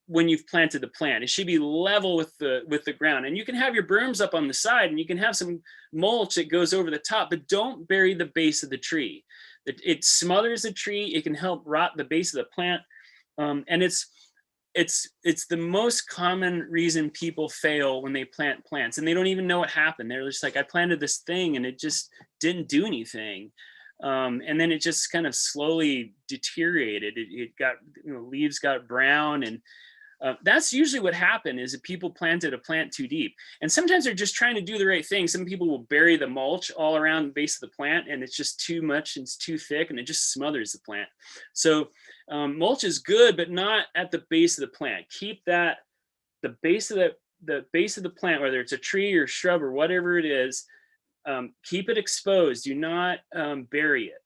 when you've planted the plant. It should be level with the ground. And you can have your berms up on the side, and you can have some mulch that goes over the top, but don't bury the base of the tree. It smothers the tree. It can help rot the base of the plant. And it's the most common reason people fail when they plant plants, and they don't even know what happened. They're just like, I planted this thing and it just didn't do anything. And then it just kind of slowly deteriorated. It got, leaves got brown, and that's usually what happened, is that people planted a plant too deep. And sometimes they're just trying to do the right thing. Some people will bury the mulch all around the base of the plant, and it's just too much and it's too thick, and it just smothers the plant. So mulch is good, but not at the base of the plant. Keep that, the base of the plant, whether it's a tree or shrub or whatever it is, keep it exposed. Do not bury it.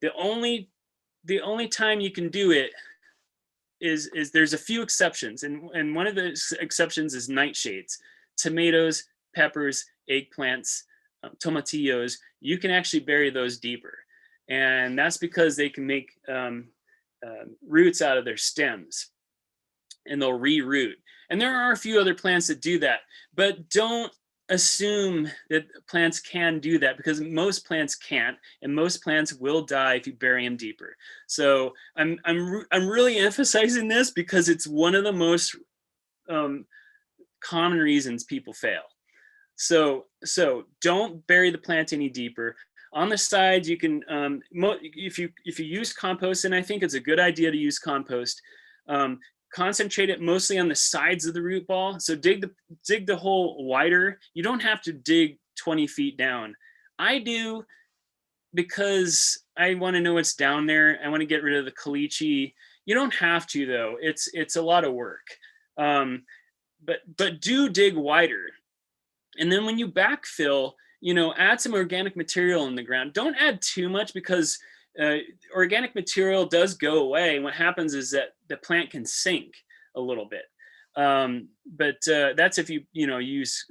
The only time you can do it is there's a few exceptions, and one of the exceptions is nightshades, tomatoes, peppers, eggplants, tomatillos. You can actually bury those deeper, and that's because they can make roots out of their stems, and they'll reroot. And there are a few other plants that do that, but don't assume that plants can do that, because most plants can't, and most plants will die if you bury them deeper. So I'm really emphasizing this because it's one of the most common reasons people fail. So don't bury the plant any deeper. On the sides, you can if you use compost, and I think it's a good idea to use compost. Concentrate it mostly on the sides of the root ball. So dig the hole wider. You don't have to dig 20 feet down. I do, because I want to know what's down there. I want to get rid of the caliche. You don't have to, though. It's a lot of work. But do dig wider. And then when you backfill, add some organic material in the ground. Don't add too much, because organic material does go away, and what happens is that the plant can sink a little bit. But that's if you use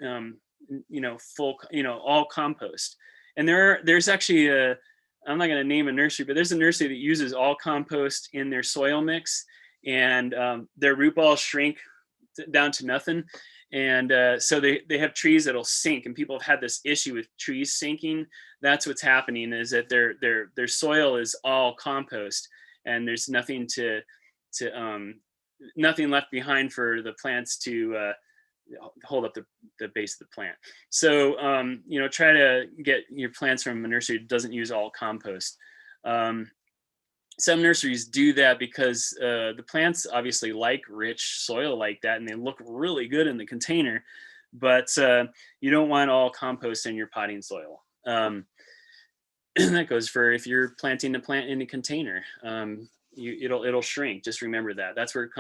full all compost. And there's actually I'm not going to name a nursery, but there's a nursery that uses all compost in their soil mix, and their root balls shrink down to nothing. And so they have trees that'll sink, and people have had this issue with trees sinking. That's what's happening, is that their soil is all compost, and there's nothing nothing left behind for the plants to hold up the base of the plant. So try to get your plants from a nursery that doesn't use all compost. Some nurseries do that because the plants obviously like rich soil like that, and they look really good in the container, but you don't want all compost in your potting soil. That goes for if you're planting a plant in a container. It'll shrink. Just remember that. That's where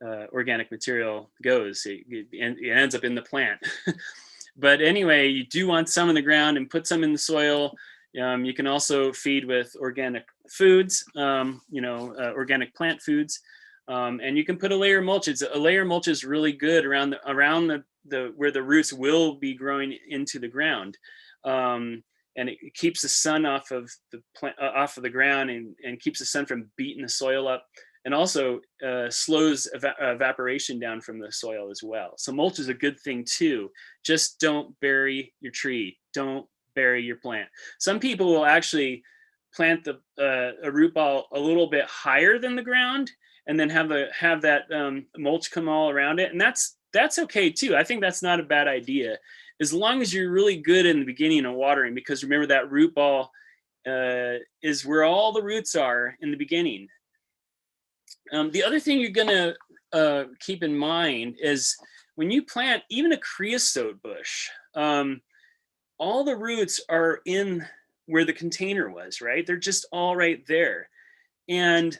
organic material goes. It ends up in the plant. But anyway, you do want some in the ground and put some in the soil. You can also feed with organic foods, organic plant foods. And you can put a layer of mulch. A layer of mulch is really good around the where the roots will be growing into the ground. And it keeps the sun off of the plant, off of the ground, and keeps the sun from beating the soil up, and also slows evaporation down from the soil as well. So mulch is a good thing too. Just don't bury your tree. Don't bury your plant. Some people will actually plant a root ball a little bit higher than the ground, and then have that mulch come all around it, and that's okay too. I think that's not a bad idea, as long as you're really good in the beginning of watering, because remember that root ball is where all the roots are in the beginning. The other thing you're going to keep in mind is when you plant even a creosote bush, all the roots are in where the container was, right? They're just all right there. And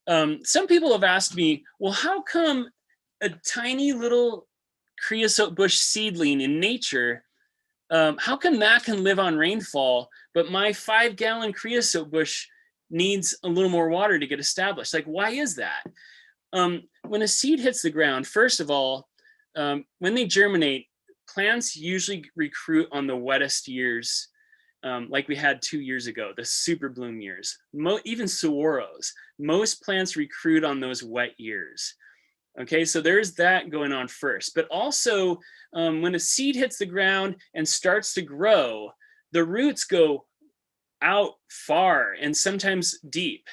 some people have asked me, well, how come a tiny little creosote bush seedling in nature, how come that can live on rainfall, but my 5-gallon creosote bush needs a little more water to get established? Like, why is that? When a seed hits the ground, first of all, when they germinate, plants usually recruit on the wettest years, like we had 2 years ago, the super bloom years. Even saguaros, most plants recruit on those wet years. Okay, so there's that going on first. But also, when a seed hits the ground and starts to grow, the roots go out far and sometimes deep,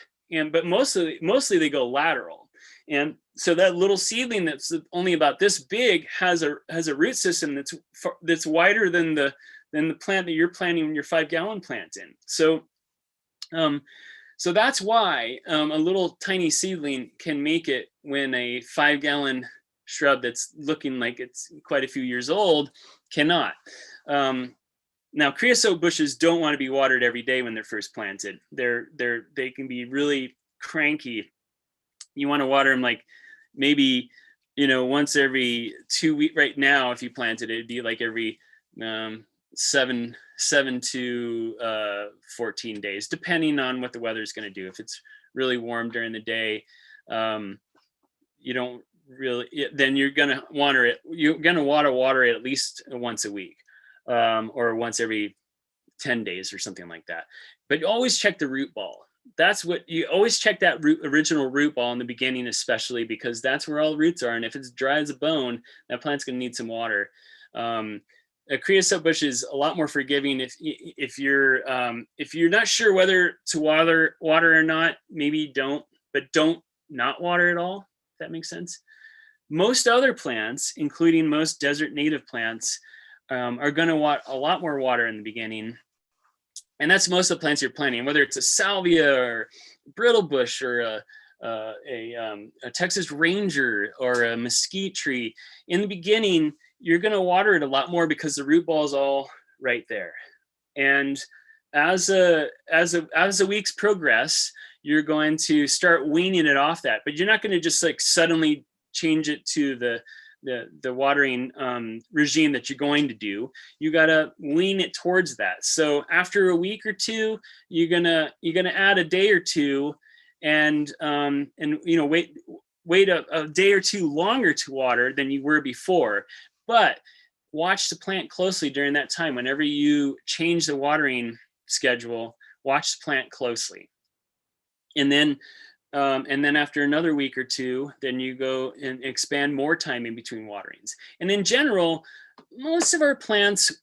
but mostly they go lateral. And so that little seedling that's only about this big has a root system that's wider than the plant that you're planting your 5-gallon plant in. So that's why a little tiny seedling can make it when a 5-gallon shrub that's looking like it's quite a few years old cannot. Now, creosote bushes don't want to be watered every day when they're first planted. They can be really cranky. You want to water them like maybe once every 2 weeks. Right now, if you planted it, it'd be like every 7 to 14 days, depending on what the weather is going to do. If it's really warm during the day, you don't really, then you're going to water it. You're going to water it at least once a week, or once every 10 days or something like that. But you always check the root ball. That's what you always check, that original root ball in the beginning, especially because that's where all the roots are. And if it's dry as a bone, that plant's going to need some water. A creosote bush is a lot more forgiving if you're not sure whether to water or not. Maybe don't not water at all. If that makes sense. Most other plants, including most desert native plants, are going to want a lot more water in the beginning. And that's most of the plants you're planting, whether it's a salvia or brittle bush or a Texas Ranger or a mesquite tree. In the beginning, you're going to water it a lot more because the root ball is all right there. And as the weeks progress, you're going to start weaning it off that, but you're not going to just like suddenly change it to the watering regime that you're going to do. You got to wean it towards that. So after a week or two, you're gonna add a day or two, and wait a day or two longer to water than you were before. But watch the plant closely during that time. Whenever you change the watering schedule, watch the plant closely. And then after another week or two, then you go and expand more time in between waterings. And in general, most of our plants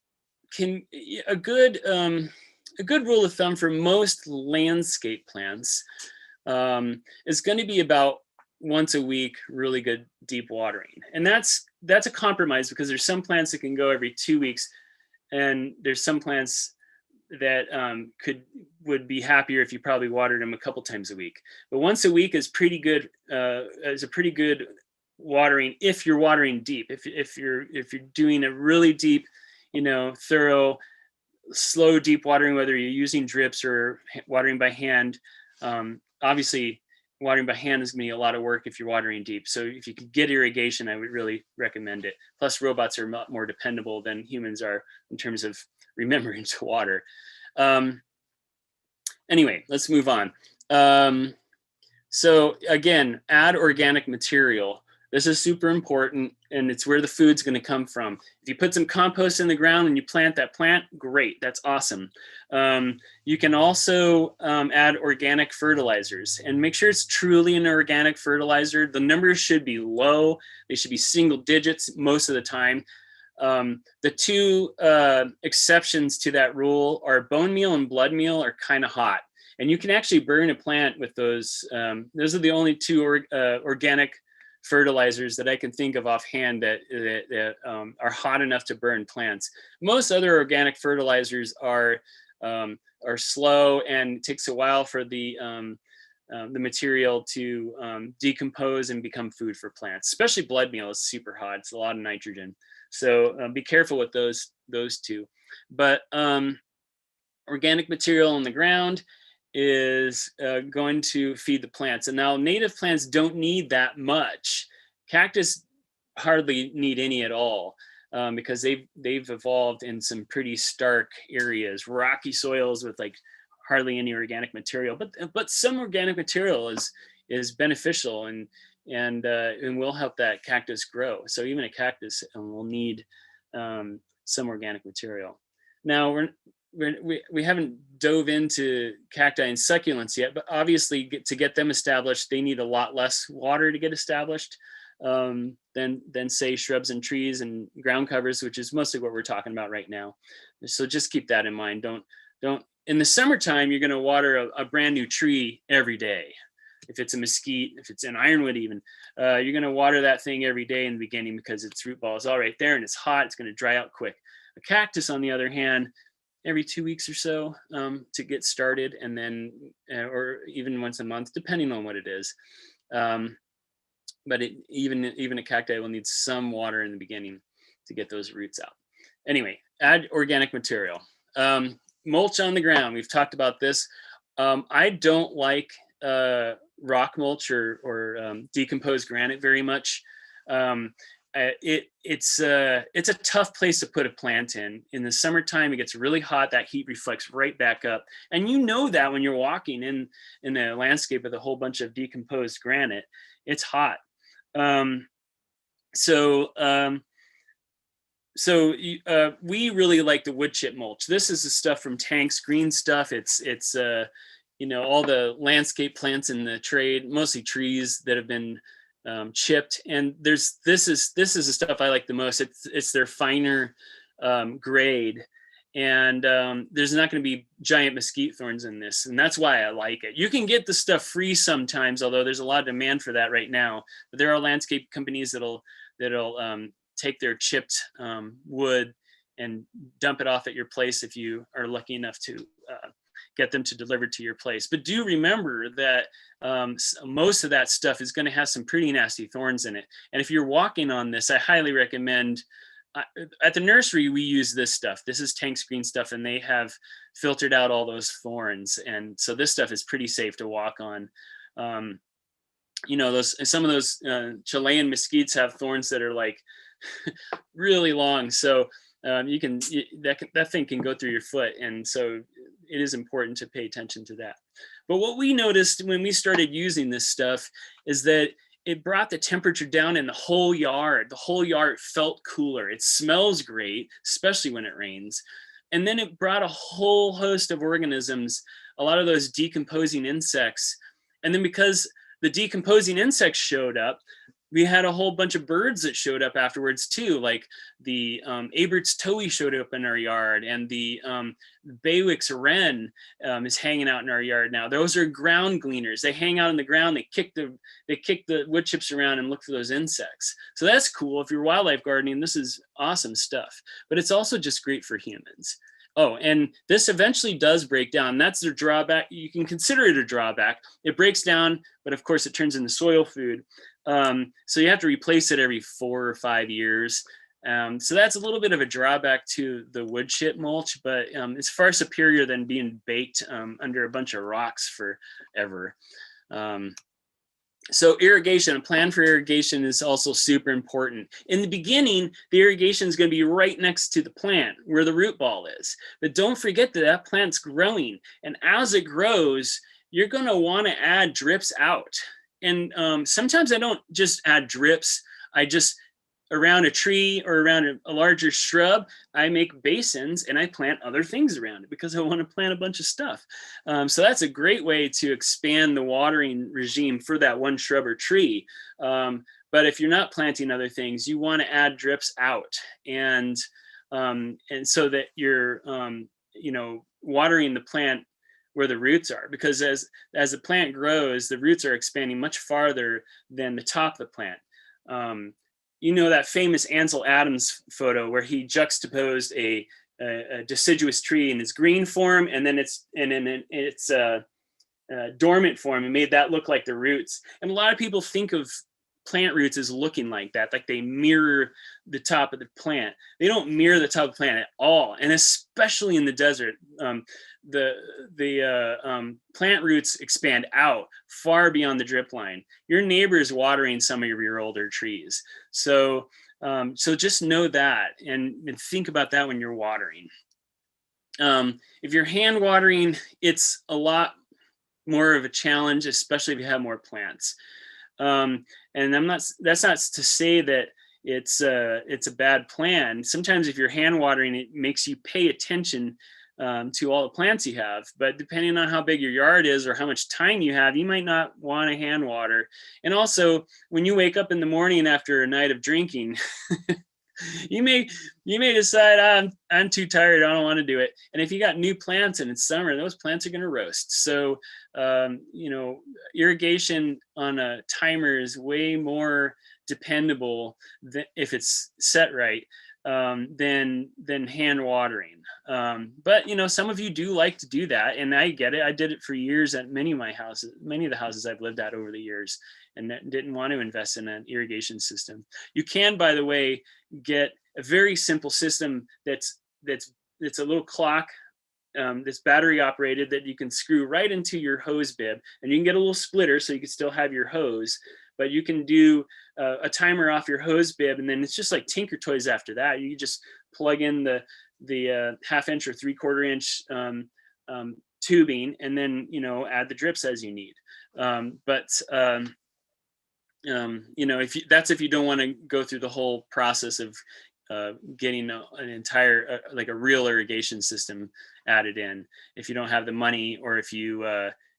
can, a good rule of thumb for most landscape plants is going to be about once a week, really good deep watering. And that's a compromise, because there's some plants that can go every 2 weeks, and there's some plants that would be happier if you probably watered them a couple times a week. But once a week is pretty good. Is a pretty good watering if you're watering deep. If you're doing a really deep, thorough, slow, deep watering, whether you're using drips or watering by hand, obviously watering by hand is going to be a lot of work if you're watering deep. So if you could get irrigation, I would really recommend it. Plus, robots are a lot more dependable than humans are in terms of remembering to water. Um, anyway, let's move on. So again, add organic material. This is super important, and it's where the food's going to come from. If you put some compost in the ground and you plant that plant, great, that's awesome. You can also add organic fertilizers, and make sure it's truly an organic fertilizer. The numbers should be low. They should be single digits most of the time. The two exceptions to that rule are bone meal and blood meal are kind of hot. And you can actually burn a plant with those. Those are the only two organic fertilizers that I can think of offhand that are hot enough to burn plants. Most other organic fertilizers are slow, and it takes a while for the material to decompose and become food for plants. Especially blood meal is super hot. It's a lot of nitrogen. So be careful with those two. But organic material in the ground is going to feed the plants. And now native plants don't need that much. Cactus hardly need any at all because they've evolved in some pretty stark areas, rocky soils with like hardly any organic material. But some organic material is beneficial and will help that cactus grow. So even a cactus will need some organic material. Now we haven't dove into cacti and succulents yet, but obviously to get them established, they need a lot less water to get established than say shrubs and trees and ground covers, which is mostly what we're talking about right now. So just keep that in mind. Don't in the summertime, you're going to water a brand new tree every day. If it's a mesquite, if it's an ironwood even, you're going to water that thing every day in the beginning because its root ball is all right there and it's hot. It's going to dry out quick. A cactus, on the other hand, every 2 weeks or so to get started, and then or even once a month, depending on what it is. But even a cacti will need some water in the beginning to get those roots out. Anyway, add organic material. Mulch on the ground. We've talked about this. I don't like rock mulch or decomposed granite very much. It's a tough place to put a plant in. In the summertime, it gets really hot. That heat reflects right back up, and you know that when you're walking in a landscape with a whole bunch of decomposed granite, it's hot. We really like the wood chip mulch. This is the stuff from Tank's Green Stuff. It's all the landscape plants in the trade, mostly trees that have been chipped. And this is the stuff I like the most. It's their finer grade, and there's not going to be giant mesquite thorns in this, and that's why I like it. You can get the stuff free sometimes, although there's a lot of demand for that right now. But there are landscape companies that'll take their chipped wood and dump it off at your place if you are lucky enough to get them to deliver to your place. But do remember that most of that stuff is going to have some pretty nasty thorns in it. And if you're walking on this, I highly recommend. At the nursery, we use this stuff. This is Tank's Green Stuff, and they have filtered out all those thorns. And so this stuff is pretty safe to walk on. Some of those Chilean mesquites have thorns that are like really long. So that thing can go through your foot. And so it is important to pay attention to that. But what we noticed when we started using this stuff is that it brought the temperature down in the whole yard. The whole yard felt cooler. It smells great, especially when it rains. And then it brought a whole host of organisms, a lot of those decomposing insects. And then because the decomposing insects showed up, we had a whole bunch of birds that showed up afterwards too, like the Abert's towhee showed up in our yard, and the Baywick's wren is hanging out in our yard now. Those are ground gleaners. They hang out on the ground. They kick the wood chips around and look for those insects. So that's cool. If you're wildlife gardening, this is awesome stuff. But it's also just great for humans. Oh, and this eventually does break down. That's the drawback. You can consider it a drawback. It breaks down, but of course it turns into soil food. So you have to replace it every 4 or 5 years. So that's a little bit of a drawback to the wood chip mulch, but it's far superior than being baked under a bunch of rocks forever. So irrigation, a plan for irrigation is also super important. In the beginning, the irrigation is going to be right next to the plant where the root ball is. But don't forget that that plant's growing. And as it grows, you're going to want to add drips out. And sometimes I don't just add drips. I just around a tree or around a larger shrub, I make basins and I plant other things around it because I want to plant a bunch of stuff. So that's a great way to expand the watering regime for that one shrub or tree. But if you're not planting other things, you want to add drips out, and so that you're watering the plant where the roots are, because as the plant grows, the roots are expanding much farther than the top of the plant. That famous Ansel Adams photo where he juxtaposed a deciduous tree in its green form, and then it's dormant form, and made that look like the roots. And a lot of people think of plant roots as looking like that, like they mirror the top of the plant. They don't mirror the top of the plant at all, and especially in the desert, the plant roots expand out far beyond the drip line. Your neighbor is watering some of your older trees, so just know that and think about that when you're watering. If you're hand watering, it's a lot more of a challenge, especially if you have more plants. And that's not to say that it's a bad plan. Sometimes if you're hand watering, it makes you pay attention to all the plants you have. But depending on how big your yard is or how much time you have, you might not want to hand water. And also, when you wake up in the morning after a night of drinking, you may decide, I'm too tired, I don't want to do it. And if you got new plants and it's summer, those plants are going to roast. So irrigation on a timer is way more dependable if it's set right, than hand watering. But some of you do like to do that, and I get it. I did it for years at many of the houses I've lived at over the years, and didn't want to invest in an irrigation system. You can, by the way, get a very simple system that's a little clock that's battery operated, that you can screw right into your hose bib, and you can get a little splitter so you can still have your hose, but you can do a timer off your hose bib, and then it's just like Tinker Toys after that. You just plug in the half-inch or three-quarter-inch tubing, and then add the drips as you need. If you don't want to go through the whole process of getting an entire like a real irrigation system added in, if you don't have the money, or if you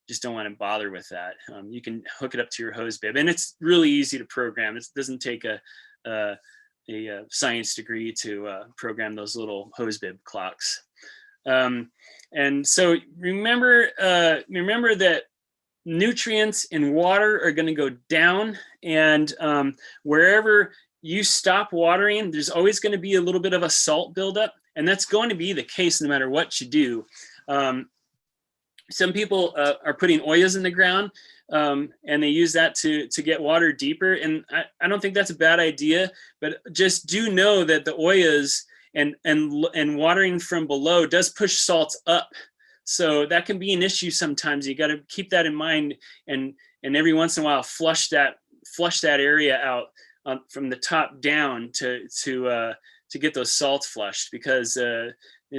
just don't want to bother with that, you can hook it up to your hose bib, and it's really easy to program. It doesn't take a science degree to program those little hose bib clocks. And so remember that nutrients in water are going to go down, and wherever you stop watering, there's always going to be a little bit of a salt buildup, and that's going to be the case no matter what you do. Some people are putting oyas in the ground, and they use that to get water deeper, and I don't think that's a bad idea, but just do know that the oyas and watering from below does push salts up. So that can be an issue sometimes. You got to keep that in mind, and every once in a while flush that area out from the top down to get those salts flushed, because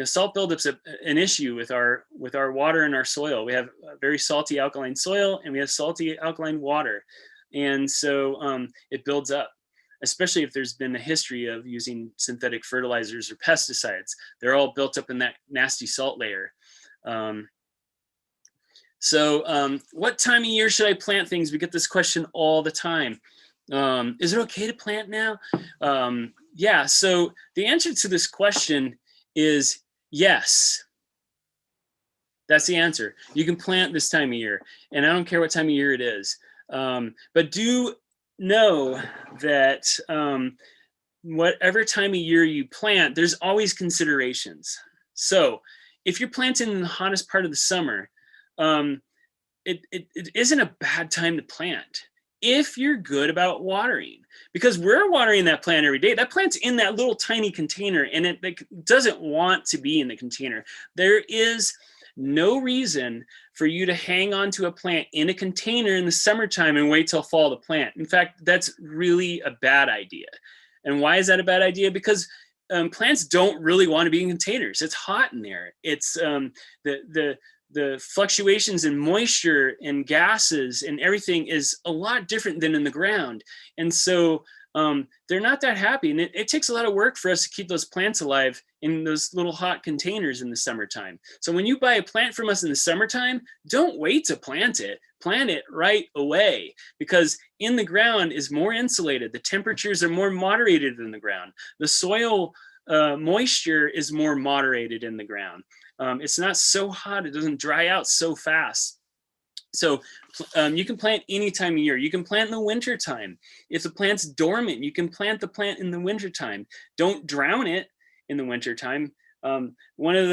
salt buildup's an issue with our water and our soil. We have a very salty alkaline soil, and we have salty alkaline water, and so it builds up, especially if there's been a history of using synthetic fertilizers or pesticides. They're all built up in that nasty salt layer. What time of year should I plant things? We get this question all the time. Is it okay to plant now? Yeah, so the answer to this question is yes. That's the answer. You can plant this time of year, and I don't care what time of year it is. But do know that whatever time of year you plant, there's always considerations. So if you're planting in the hottest part of the summer, it isn't a bad time to plant if you're good about watering, because we're watering that plant every day. That plant's in that little tiny container, and it doesn't want to be in the container. There is no reason for you to hang on to a plant in a container in the summertime and wait till fall to plant. In fact, that's really a bad idea. And why is that a bad idea? Because plants don't really want to be in containers. It's hot in there. It's the fluctuations in moisture and gases and everything is a lot different than in the ground. And so they're not that happy. And it takes a lot of work for us to keep those plants alive in those little hot containers in the summertime. So when you buy a plant from us in the summertime, don't wait to plant it. Plant it right away, because in the ground is more insulated. The temperatures are more moderated in the ground. The soil moisture is more moderated in the ground. It's not so hot. It doesn't dry out so fast. So you can plant any time of year. You can plant in the winter time. If the plant's dormant, you can plant the plant in the winter time. Don't drown it in the winter time. One of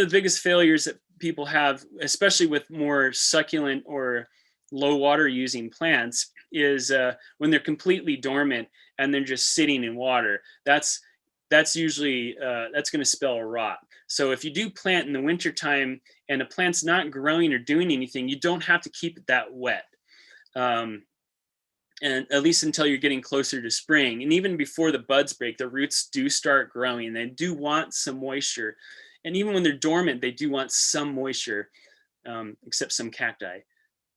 the biggest failures that people have, especially with more succulent or low water using plants, is when they're completely dormant and they're just sitting in water. That's usually that's going to spell a rot. So if you do plant in the winter time and a plant's not growing or doing anything, you don't have to keep it that wet. And at least until you're getting closer to spring. And even before the buds break, the roots do start growing. They do want some moisture. And even when they're dormant, they do want some moisture, except some cacti.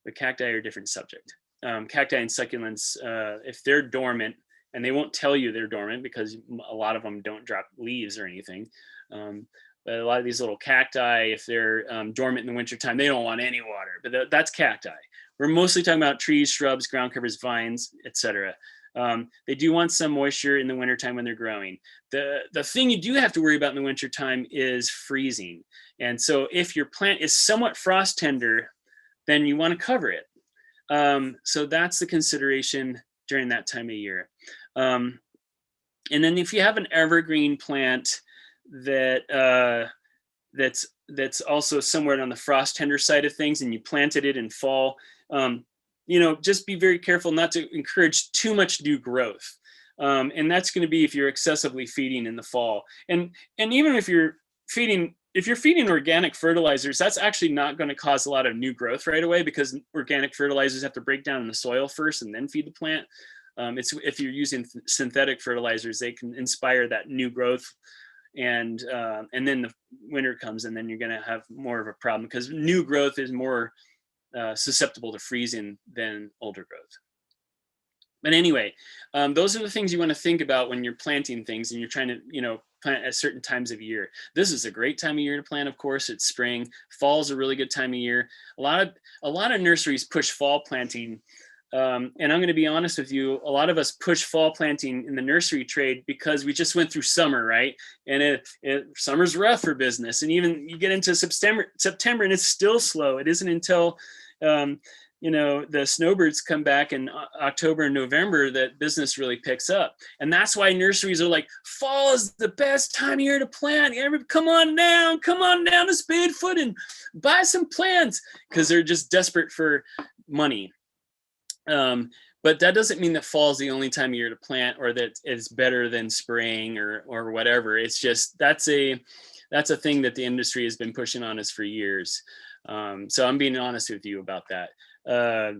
But cacti are a different subject. Cacti and succulents, if they're dormant, and they won't tell you they're dormant because a lot of them don't drop leaves or anything. But a lot of these little cacti, if they're dormant in the wintertime, they don't want any water. But that's cacti. We're mostly talking about trees, shrubs, ground covers, vines, etc. They do want some moisture in the wintertime when they're growing. The thing you do have to worry about in the wintertime is freezing. And so if your plant is somewhat frost tender, then you want to cover it. So that's the consideration during that time of year. And then if you have an evergreen plant that's also somewhere on the frost tender side of things, and you planted it in fall, just be very careful not to encourage too much new growth. And that's going to be if you're excessively feeding in the fall. And even if you're feeding organic fertilizers, that's actually not going to cause a lot of new growth right away, because organic fertilizers have to break down in the soil first and then feed the plant. It's if you're using synthetic fertilizers, they can inspire that new growth, and then the winter comes, and then you're going to have more of a problem, because new growth is more susceptible to freezing than older growth. But anyway, those are the things you want to think about when you're planting things and you're trying to, plant at certain times of year. This is a great time of year to plant, of course. It's spring. Fall's a really good time of year. A lot of nurseries push fall planting. And I'm going to be honest with you, a lot of us push fall planting in the nursery trade because we just went through summer, right? And summer's rough for business. And even you get into September and it's still slow. It isn't until the snowbirds come back in October and November that business really picks up. And that's why nurseries are like, fall is the best time of year to plant. Come on down to Spadefoot and buy some plants, because they're just desperate for money. But that doesn't mean that fall is the only time of year to plant, or that it's better than spring or whatever. It's just that's a thing that the industry has been pushing on us for years. So I'm being honest with you about that.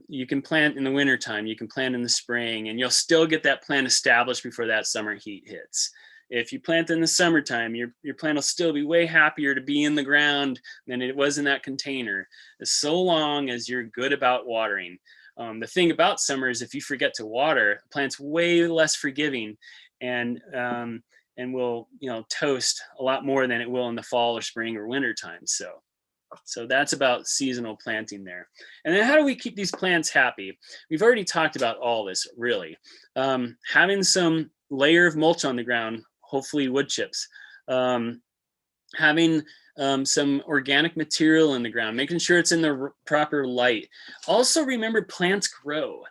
You can plant in the wintertime, you can plant in the spring, and you'll still get that plant established before that summer heat hits. If you plant in the summertime, your plant will still be way happier to be in the ground than it was in that container, so long as you're good about watering. The thing about summer is if you forget to water, the plant's way less forgiving, and will toast a lot more than it will in the fall or spring or winter time. So that's about seasonal planting there. And then how do we keep these plants happy? We've already talked about all this, really. Having some layer of mulch on the ground, hopefully wood chips. Having some organic material in the ground, making sure it's in the proper light. Also remember, plants grow.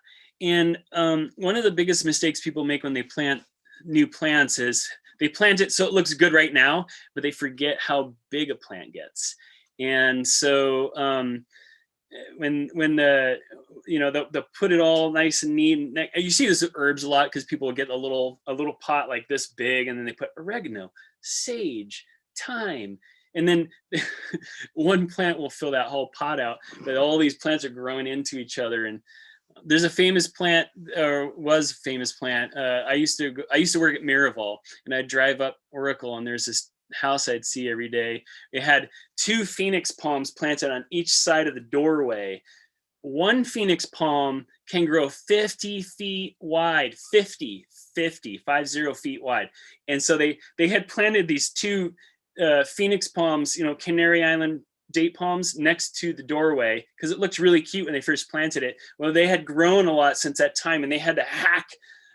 And one of the biggest mistakes people make when they plant new plants is they plant it so it looks good right now, but they forget how big a plant gets. And so when the they'll put it all nice and neat. And you see this with herbs a lot because people will get a little pot like this big, and then they put oregano, sage, thyme, and then one plant will fill that whole pot out. But all these plants are growing into each other. And there's a famous plant, or was a famous plant. I used to work at Miraval, and I'd drive up Oracle, and there's this house I'd see every day. It had 2 phoenix palms planted on each side of the doorway. One phoenix palm can grow 50 feet wide, 50 feet wide. And so they had planted these 2 phoenix palms, Canary Island date palms, next to the doorway because it looked really cute when they first planted it. Well, they had grown a lot since that time, and they had to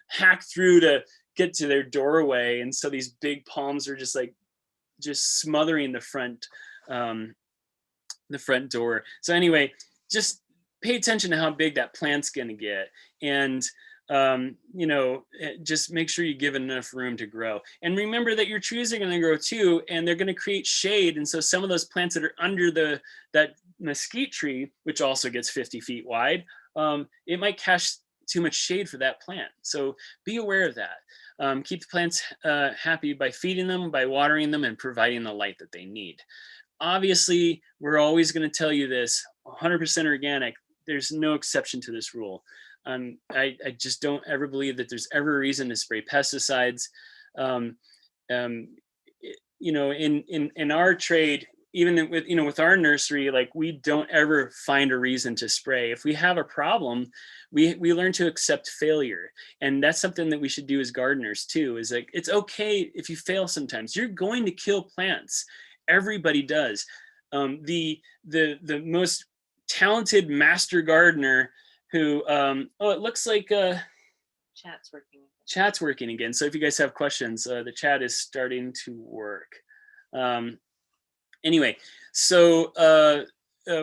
hack through to get to their doorway. And so these big palms are just smothering the front door. So anyway, just pay attention to how big that plant's going to get, and just make sure you give it enough room to grow. And remember that your trees are going to grow too, and they're going to create shade. And so some of those plants that are under that mesquite tree, which also gets 50 feet wide, it might catch too much shade for that plant. So be aware of that. Keep the plants happy by feeding them, by watering them, and providing the light that they need. Obviously, we're always going to tell you this: 100% organic. There's no exception to this rule. I just don't ever believe that there's ever a reason to spray pesticides. In our trade, even with our nursery, like, we don't ever find a reason to spray. If we have a problem, we learn to accept failure. And that's something that we should do as gardeners too, is like, it's okay if you fail sometimes. You're going to kill plants. Everybody does. The most talented master gardener who, it looks like chat's working again. So if you guys have questions, the chat is starting to work. Anyway, so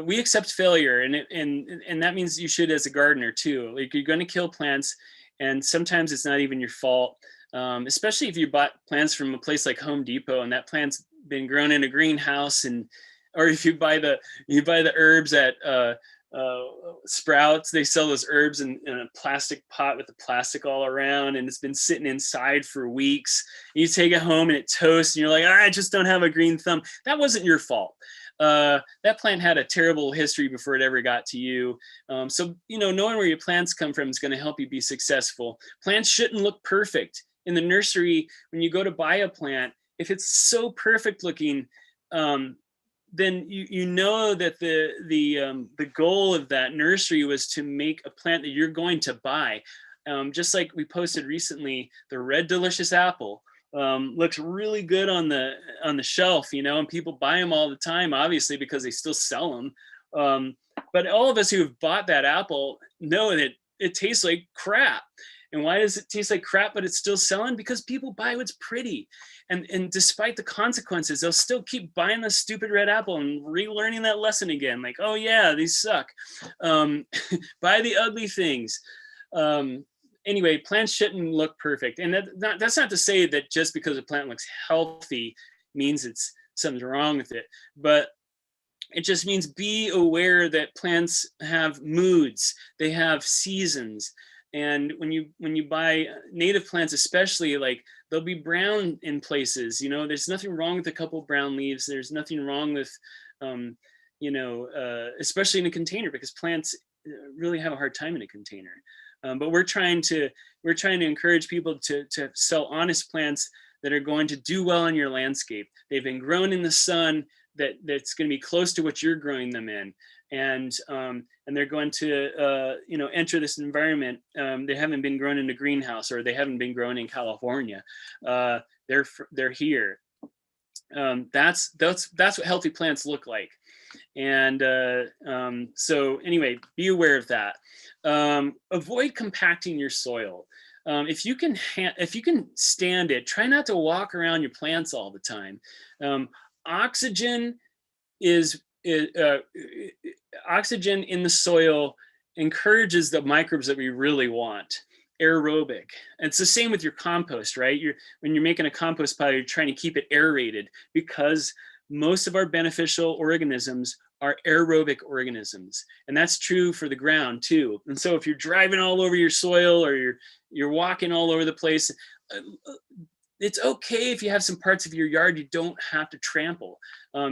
we accept failure, and that means you should as a gardener too. Like, you're going to kill plants, and sometimes it's not even your fault. Especially if you bought plants from a place like Home Depot, and that plant's been grown in a greenhouse, or if you buy the herbs at Sprouts. They sell those herbs in a plastic pot with the plastic all around, and it's been sitting inside for weeks. You take it home and it toasts, and you're like, I just don't have a green thumb. That wasn't your fault. That plant had a terrible history before it ever got to you. So knowing where your plants come from is going to help you be successful. Plants shouldn't look perfect. In the nursery, when you go to buy a plant, if it's so perfect looking, then you know that the goal of that nursery was to make a plant that you're going to buy. Just like we posted recently, the red delicious apple looks really good on the shelf, and people buy them all the time, obviously, because they still sell them. But all of us who have bought that apple know that it tastes like crap. And why does it taste like crap, but it's still selling? Because people buy what's pretty. And despite the consequences, they'll still keep buying the stupid red apple and relearning that lesson again. Like, oh yeah, these suck. Buy the ugly things. Anyway, plants shouldn't look perfect. And that's not to say that just because a plant looks healthy means it's something's wrong with it. But it just means be aware that plants have moods. They have seasons. And when you buy native plants, especially, like, they'll be brown in places. There's nothing wrong with a couple brown leaves. There's nothing wrong with, especially in a container, because plants really have a hard time in a container. But we're trying to encourage people to sell honest plants that are going to do well in your landscape. They've been grown in the sun that's going to be close to what you're growing them in. And they're going to enter this environment. They haven't been grown in a greenhouse, or they haven't been grown in California. They're here. That's what healthy plants look like. And so anyway, be aware of that. Avoid compacting your soil. If you can stand it, try not to walk around your plants all the time. Oxygen oxygen in the soil encourages the microbes that we really want. Aerobic. And it's the same with your compost, right? When you're making a compost pile, you're trying to keep it aerated, because most of our beneficial organisms are aerobic organisms, and that's true for the ground too. And so if you're driving all over your soil, or you're walking all over the place, uh, it's okay if you have some parts of your yard you don't have to trample.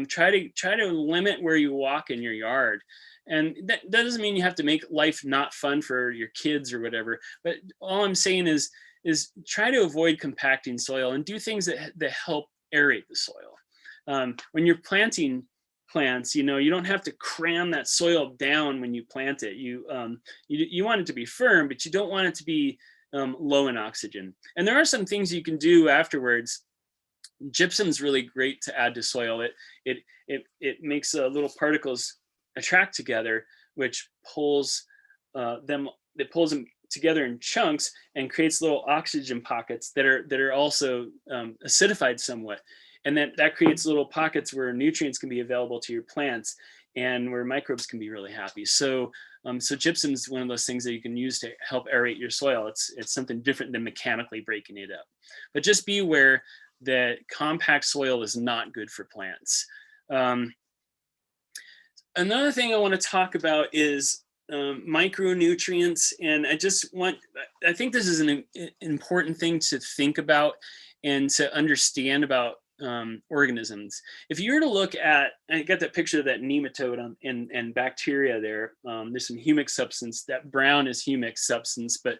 Try to limit where you walk in your yard, and that doesn't mean you have to make life not fun for your kids or whatever. But all I'm saying is try to avoid compacting soil and do things that help aerate the soil. When you're planting plants, you don't have to cram that soil down when you plant it. You want it to be firm, but you don't want it to be low in oxygen. And there are some things you can do afterwards. Gypsum's really great to add to soil. It makes little particles attract together, which pulls them. It pulls them together in chunks and creates little oxygen pockets that are also acidified somewhat, and that creates little pockets where nutrients can be available to your plants and where microbes can be really happy. So gypsum is one of those things that you can use to help aerate your soil. It's something different than mechanically breaking it up. But just be aware that compact soil is not good for plants. Another thing I want to talk about is micronutrients, and I think this is an important thing to think about and to understand about organisms. If you were to look at, I got that picture of that nematode and bacteria there. There's some humic substance. That brown is humic substance, but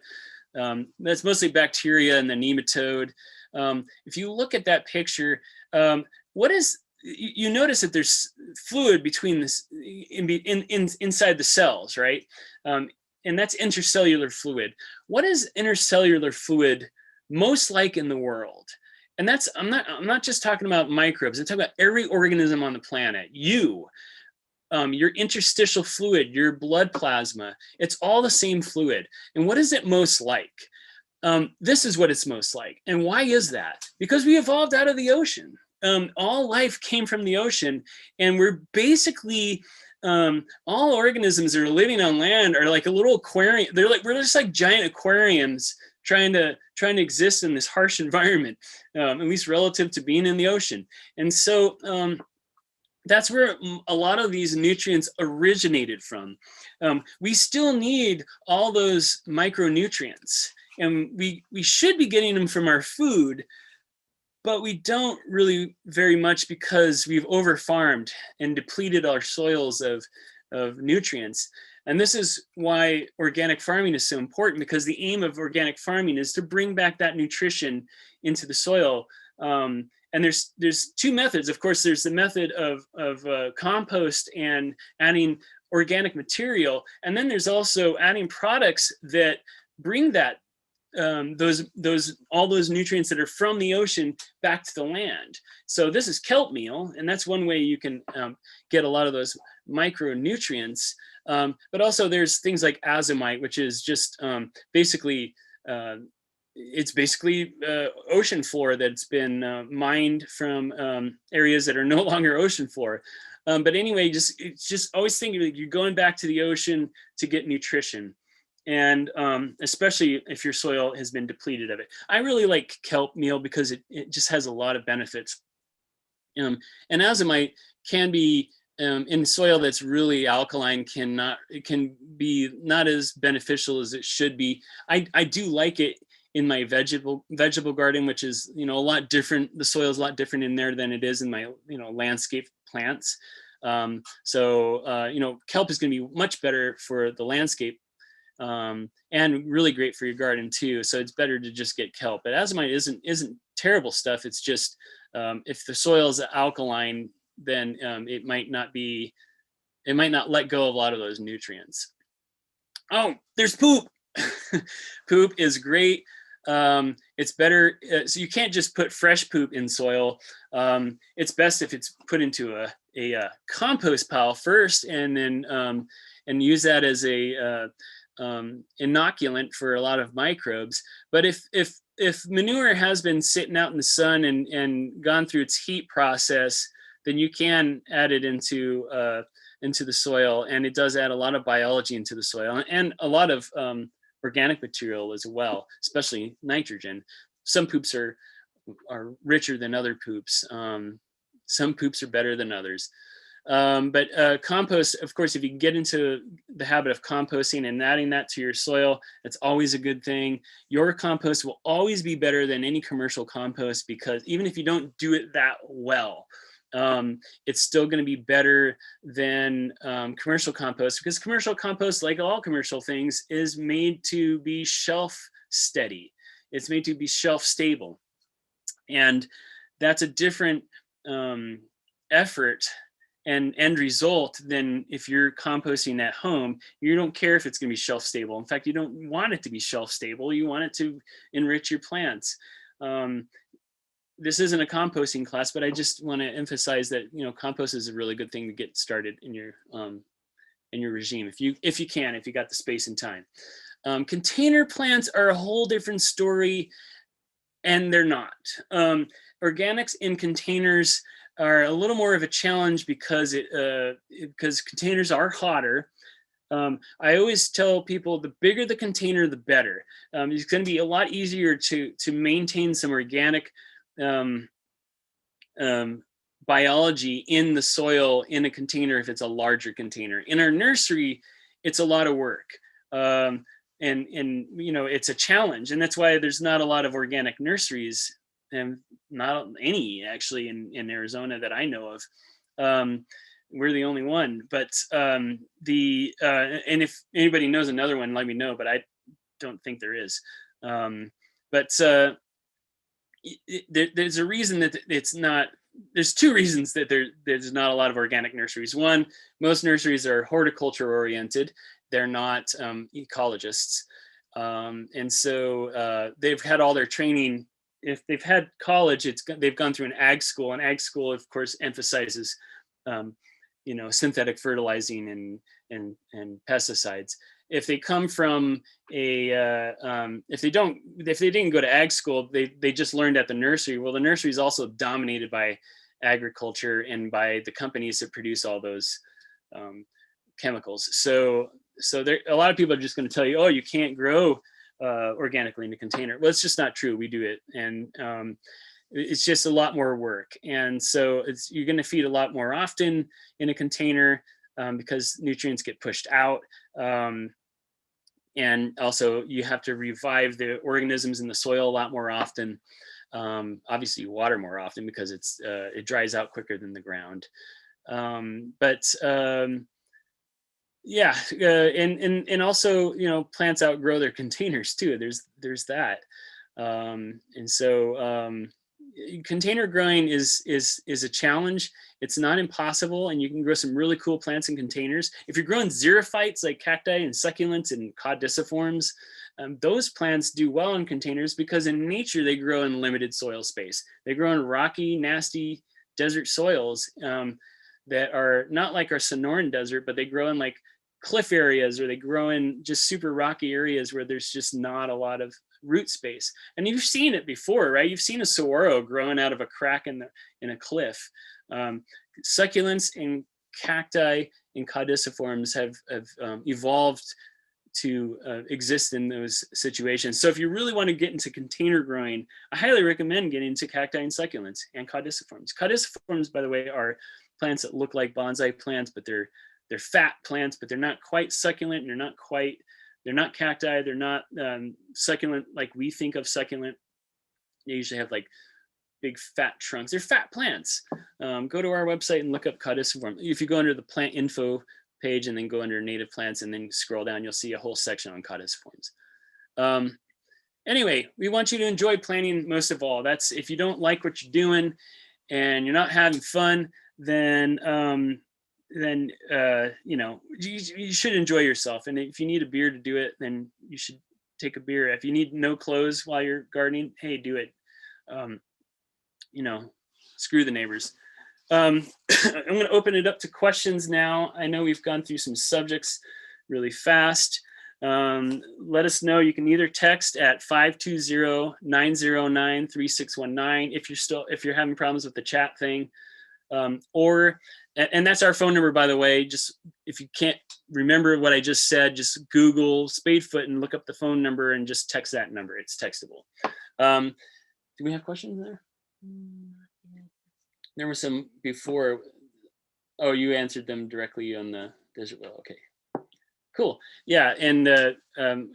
that's mostly bacteria in the nematode. If you look at that picture, what is you notice that there's fluid between this inside the cells, right? And that's intercellular fluid. What is intercellular fluid most like in the world? And that's I'm not just talking about microbes. I'm talking about every organism on the planet. Your interstitial fluid, your blood plasma, it's all the same fluid. And what is it most like? This is what it's most like. And why is that? Because we evolved out of the ocean. All life came from the ocean, and we're basically all organisms that are living on land are like a little aquarium. We're just like giant aquariums trying to exist in this harsh environment, at least relative to being in the ocean. And so that's where a lot of these nutrients originated from. We still need all those micronutrients, and we should be getting them from our food, but we don't really very much because we've over-farmed and depleted our soils of nutrients. And this is why organic farming is so important, because the aim of organic farming is to bring back that nutrition into the soil. And there's two methods. Of course, there's the method of compost and adding organic material, and then there's also adding products that bring that all those nutrients that are from the ocean back to the land. So this is kelp meal, and that's one way you can get a lot of those micronutrients. But also there's things like azomite, which is just basically ocean floor that's been mined from areas that are no longer ocean floor. But anyway, just always think like you're going back to the ocean to get nutrition. And especially if your soil has been depleted of it. I really like kelp meal because it just has a lot of benefits. And azomite can be in soil that's really alkaline, it can be not as beneficial as it should be. I do like it in my vegetable garden, which is a lot different. The soil is a lot different in there than it is in my landscape plants. So kelp is going to be much better for the landscape. And really great for your garden too. So it's better to just get kelp. But azomite isn't terrible stuff. It's just if the soil is alkaline, then it might not let go of a lot of those nutrients. Oh, there's poop. Poop is great. It's better. So you can't just put fresh poop in soil. It's best if it's put into a compost pile first, and then and use that as a inoculant for a lot of microbes. But if manure has been sitting out in the sun and gone through its heat process, then you can add it into the soil, and it does add a lot of biology into the soil and a lot of organic material as well, especially nitrogen. Some poops are richer than other poops. Some poops are better than others. But compost, of course, if you get into the habit of composting and adding that to your soil, that's always a good thing. Your compost will always be better than any commercial compost, because even if you don't do it that well, it's still going to be better than commercial compost, because commercial compost, like all commercial things, is made to be shelf steady. It's made to be shelf stable. And that's a different effort and end result than if you're composting at home. You don't care if it's going to be shelf stable. In fact, you don't want it to be shelf stable. You want it to enrich your plants. This isn't a composting class, but I just want to emphasize that, you know, compost is a really good thing to get started in your regime, if you can, if you got the space and time. Container plants are a whole different story, and they're not. Organics in containers are a little more of a challenge because because containers are hotter. I always tell people the bigger the container, the better. It's going to be a lot easier to maintain some organic um, biology in the soil in a container if it's a larger container. In our nursery, it's a lot of work. And you know, it's a challenge, and that's why there's not a lot of organic nurseries, and not any actually in Arizona that I know of. We're the only one, but and if anybody knows another one, let me know, but I don't think there is. But there's a reason that it's not. There's two reasons that there's not a lot of organic nurseries. One, most nurseries are horticulture oriented. They're not ecologists, and so they've had all their training. If they've had college, they've gone through an ag school, and ag school, of course, emphasizes you know, synthetic fertilizing and pesticides. If they come from if they didn't go to ag school, they just learned at the nursery. Well, the nursery is also dominated by agriculture and by the companies that produce all those chemicals. So there, a lot of people are just going to tell you, oh, you can't grow organically in a container. Well, it's just not true. We do it, and it's just a lot more work. And so you're going to feed a lot more often in a container because nutrients get pushed out. And also you have to revive the organisms in the soil a lot more often. Obviously you water more often because it dries out quicker than the ground. Yeah, and also, you know, plants outgrow their containers too. There's that. And so container growing is a challenge. It's not impossible, and you can grow some really cool plants in containers. If you're growing xerophytes like cacti and succulents and caudiciforms, those plants do well in containers because in nature they grow in limited soil space. They grow in rocky, nasty desert soils that are not like our Sonoran Desert, but they grow in like cliff areas, or they grow in just super rocky areas where there's just not a lot of root space. And you've seen it before, right? You've seen a saguaro growing out of a crack in a cliff. Succulents and cacti and caudiciforms have evolved to exist in those situations. So if you really want to get into container growing, I highly recommend getting into cacti and succulents and caudiciforms. Caudiciforms, by the way, are plants that look like bonsai plants, but they're fat plants, but they're not quite succulent, and they're not cacti, they're not succulent like we think of succulent. They usually have like big fat trunks. They're fat plants. Go to our website and look up caudiciform. If you go under the plant info page and then go under native plants and then scroll down, you'll see a whole section on caudiciforms. Anyway, we want you to enjoy planting most of all. That's, if you don't like what you're doing and you're not having fun, then you know, you should enjoy yourself. And if you need a beer to do it, then you should take a beer. If you need no clothes while you're gardening, hey, do it. You know, screw the neighbors. I'm going to open it up to questions now. I know we've gone through some subjects really fast. Let us know. You can either text at 520-909-3619 if you're having problems with the chat thing, or and that's our phone number, by the way. Just if you can't remember what I just said, just Google Spadefoot and look up the phone number and just text that number. It's textable. Do we have questions there? There were some before. Oh, you answered them directly on the desert well. Okay, cool. Yeah, and I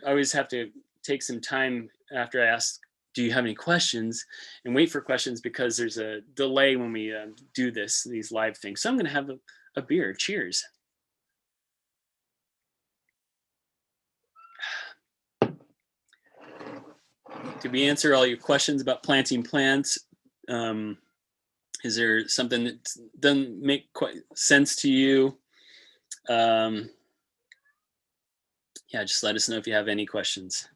always have to take some time after I ask, "Do you have any questions?" and wait for questions because there's a delay when we do these live things. So I'm going to have a beer. Cheers. Did we answer all your questions about planting plants? Um, is there something that doesn't make quite sense to you? Um, yeah, just let us know if you have any questions.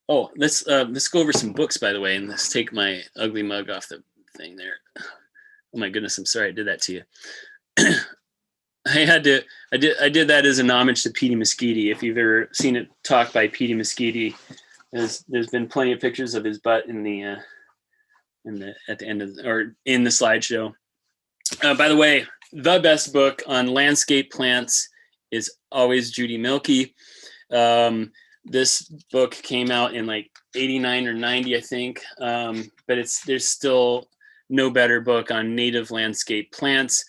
Oh, let's go over some books, by the way, and let's take my ugly mug off the thing there. Oh my goodness, I'm sorry I did that to you. I did that as an homage to Petey Mesquite. If you've ever seen it talk by Petey Mesquite, there's been plenty of pictures of his butt in the at the end of or in the slideshow. By the way, the best book on landscape plants is always Judy Milkey. This book came out in like 89 or 90, I think, but there's still no better book on native landscape plants.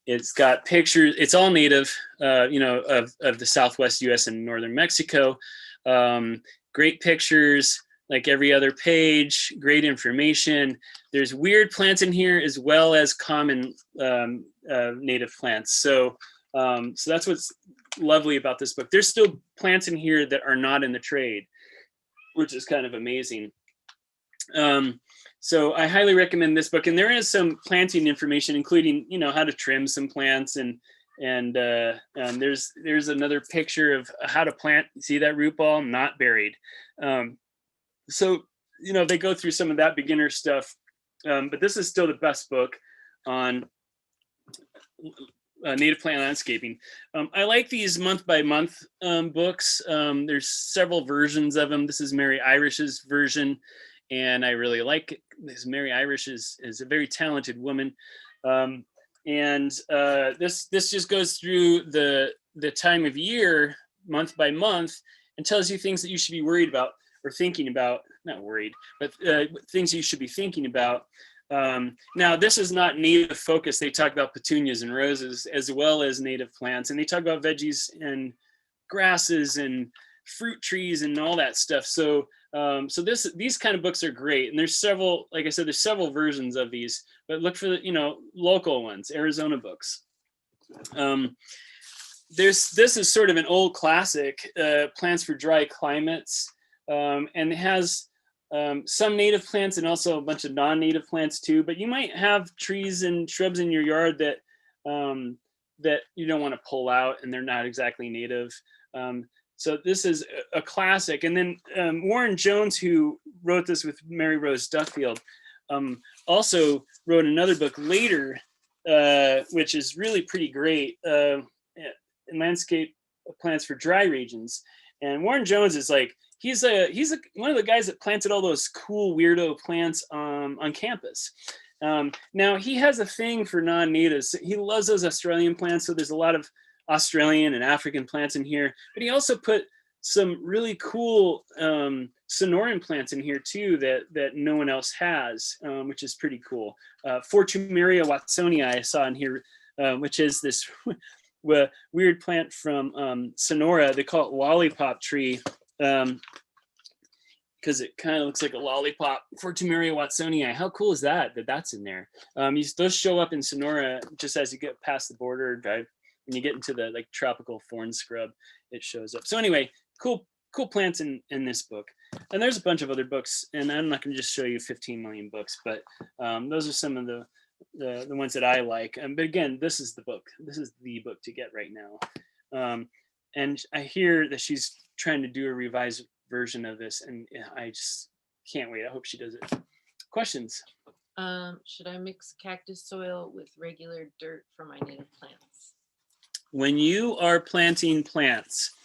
It's got pictures. It's all native, of the Southwest U.S. and northern Mexico. Great pictures, like every other page. Great information. There's weird plants in here as well as common native plants. So that's what's lovely about this book. There's still plants in here that are not in the trade, which is kind of amazing. So I highly recommend this book, and there is some planting information, including how to trim some plants, and there's another picture of how to plant. See that root ball not buried. So they go through some of that beginner stuff, but this is still the best book on native plant landscaping. I like these month by month books. There's several versions of them. This is Mary Irish's version, and I really like it because Mary Irish is a very talented woman. And this just goes through the time of year, month by month, and tells you things that you should be worried about or thinking about. Not worried, but things you should be thinking about. Now, this is not native focus. They talk about petunias and roses as well as native plants, and they talk about veggies and grasses and fruit trees and all that stuff. So these kind of books are great, and there's several, like I said, there's several versions of these, but look for the local ones, Arizona books. This is sort of an old classic, Plants for Dry Climates, and it has some native plants and also a bunch of non-native plants too. But you might have trees and shrubs in your yard that you don't want to pull out, and they're not exactly native. So this is a classic. And then Warren Jones, who wrote this with Mary Rose Duffield, also wrote another book later, which is really pretty great, Landscape Plants for Dry Regions. And Warren Jones is like, he's one of the guys that planted all those cool weirdo plants on campus. Now he has a thing for non-natives. He loves those Australian plants, so there's a lot of Australian and African plants in here. But he also put some really cool Sonoran plants in here too that no one else has, which is pretty cool. Fortumeria watsonii I saw in here, which is this weird plant from Sonora. They call it lollipop tree, because it kind of looks like a lollipop. Fortumeria watsonii. How cool is that's in there? Those show up in Sonora just as you get past the border, drive. When you get into the like tropical thorn scrub, it shows up. So anyway, cool plants in this book. And there's a bunch of other books, and I'm not going to just show you 15 million books, but those are some of the ones that I like. But again, this is the book. This is the book to get right now. And I hear that she's trying to do a revised version of this, and I just can't wait. I hope she does it. Questions? Should I mix cactus soil with regular dirt for my native plants? When you are planting plants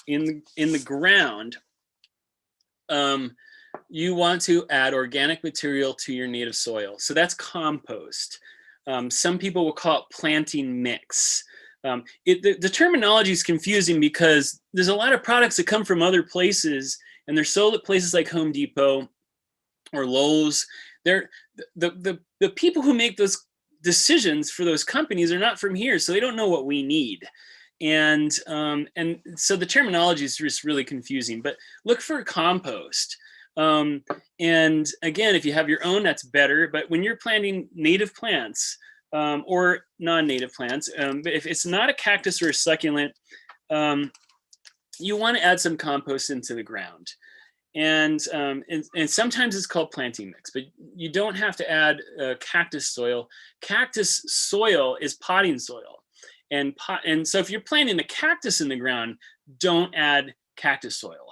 in the ground, you want to add organic material to your native soil. So that's compost. Some people will call it planting mix. The terminology is confusing because there's a lot of products that come from other places, and they're sold at places like Home Depot or Lowe's. The people who make decisions for those companies are not from here, so they don't know what we need. And so the terminology is just really confusing. But look for compost. And again, if you have your own, that's better. But when you're planting native plants or non-native plants, if it's not a cactus or a succulent, you want to add some compost into the ground. And sometimes it's called planting mix, but you don't have to add cactus soil. Cactus soil is potting soil. And so if you're planting a cactus in the ground, don't add cactus soil.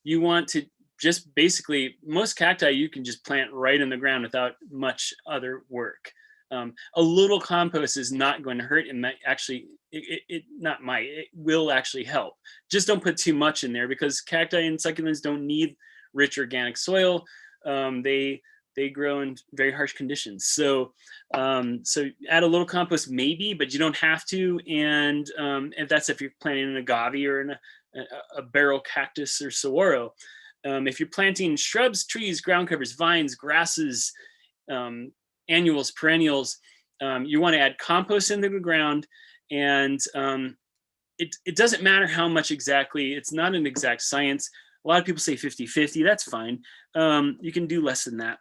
You want to just basically, most cacti you can just plant right in the ground without much other work. A little compost is not going to hurt, and might actually, it will actually help. Just don't put too much in there, because cacti and succulents don't need rich organic soil. They grow in very harsh conditions. So add a little compost maybe, but you don't have to. And if you're planting an agave or a barrel cactus or saguaro. If you're planting shrubs, trees, ground covers, vines, grasses, annuals, perennials, you want to add compost into the ground. And it doesn't matter how much exactly. It's not an exact science. A lot of people say 50-50. That's fine. You can do less than that,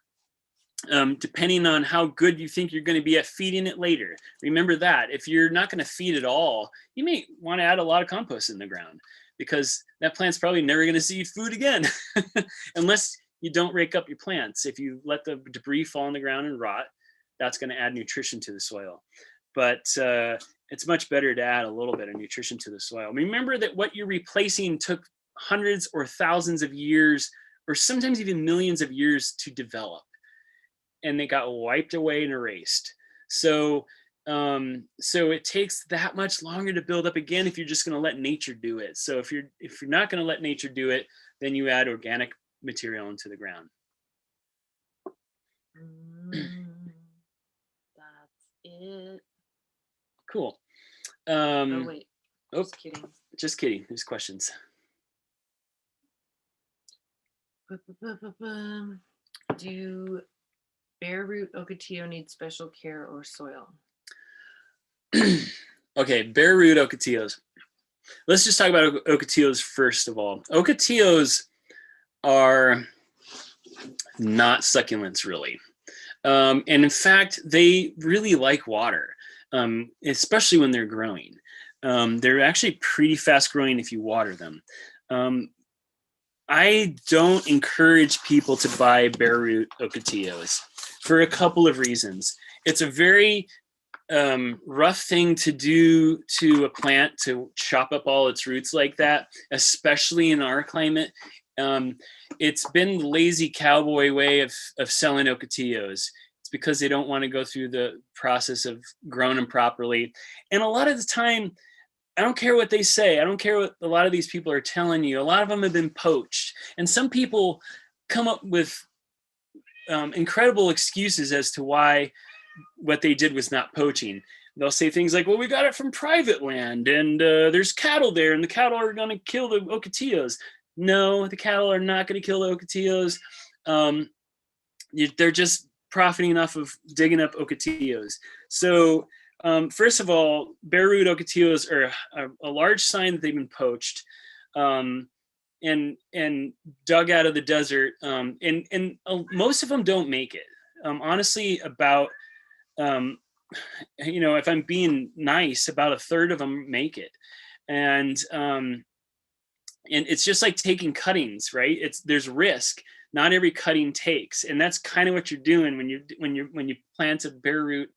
depending on how good you think you're going to be at feeding it later. Remember that. If you're not going to feed it all, you may want to add a lot of compost in the ground, because that plant's probably never going to see food again unless you don't rake up your plants. If you let the debris fall on the ground and rot, that's going to add nutrition to the soil. But it's much better to add a little bit of nutrition to the soil. Remember that what you're replacing took hundreds or thousands of years, or sometimes even millions of years to develop, and they got wiped away and erased. So it takes that much longer to build up again if you're just going to let nature do it. So if you're not going to let nature do it, then you add organic material into the ground. That's it. Cool. Oh wait. Just kidding. Just kidding. There's questions. Do bare root ocotillo need special care or soil? Okay, bare root ocotillos. Let's just talk about ocotillos first of all. Ocotillos are not succulents, really. And in fact, they really like water, especially when they're growing. They're actually pretty fast growing if you water them. I don't encourage people to buy bare root ocotillos for a couple of reasons. It's a very rough thing to do to a plant, to chop up all its roots like that, especially in our climate. It's been the lazy cowboy way of selling ocotillos. It's because they don't want to go through the process of growing them properly. And a lot of the time, I don't care what they say. I don't care what a lot of these people are telling you. A lot of them have been poached. And some people come up with incredible excuses as to why what they did was not poaching. They'll say things like, well, we got it from private land, and there's cattle there, and the cattle are going to kill the ocotillos. No, the cattle are not going to kill the ocotillos. They're just profiting off of digging up ocotillos. So first of all, bare root ocotillos are a large sign that they've been poached and dug out of the desert. And most of them don't make it. Honestly, about if I'm being nice, about a third of them make it. And it's just like taking cuttings, right? There's risk. Not every cutting takes, and that's kind of what you're doing when you plant a bare root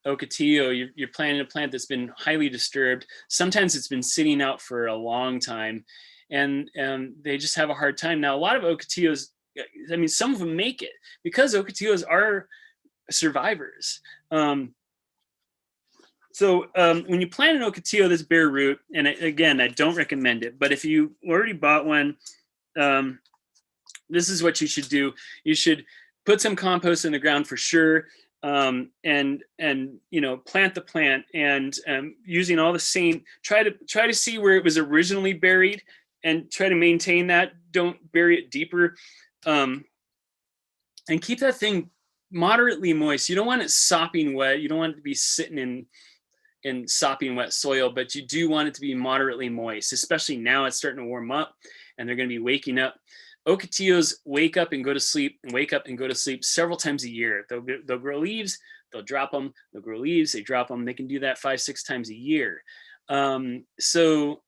ocotillo. You're planting a plant that's been highly disturbed. Sometimes it's been sitting out for a long time, and they just have a hard time. Now, a lot of ocotillos, I mean, some of them make it because ocotillos are survivors. So when you plant an ocotillo that's bare root, and again, I don't recommend it, but if you already bought one, this is what you should do. You should put some compost in the ground for sure, and plant the plant, and using all the same. Try to see where it was originally buried, and try to maintain that. Don't bury it deeper, and keep that thing moderately moist. You don't want it sopping wet. You don't want it to be sitting in sopping wet soil, but you do want it to be moderately moist, especially now it's starting to warm up and they're going to be waking up. Ocotillos wake up and go to sleep and wake up and go to sleep several times a year. They'll grow leaves, they'll drop them, they'll grow leaves, they drop them. They can do that 5-6 times a year. Ocotillos,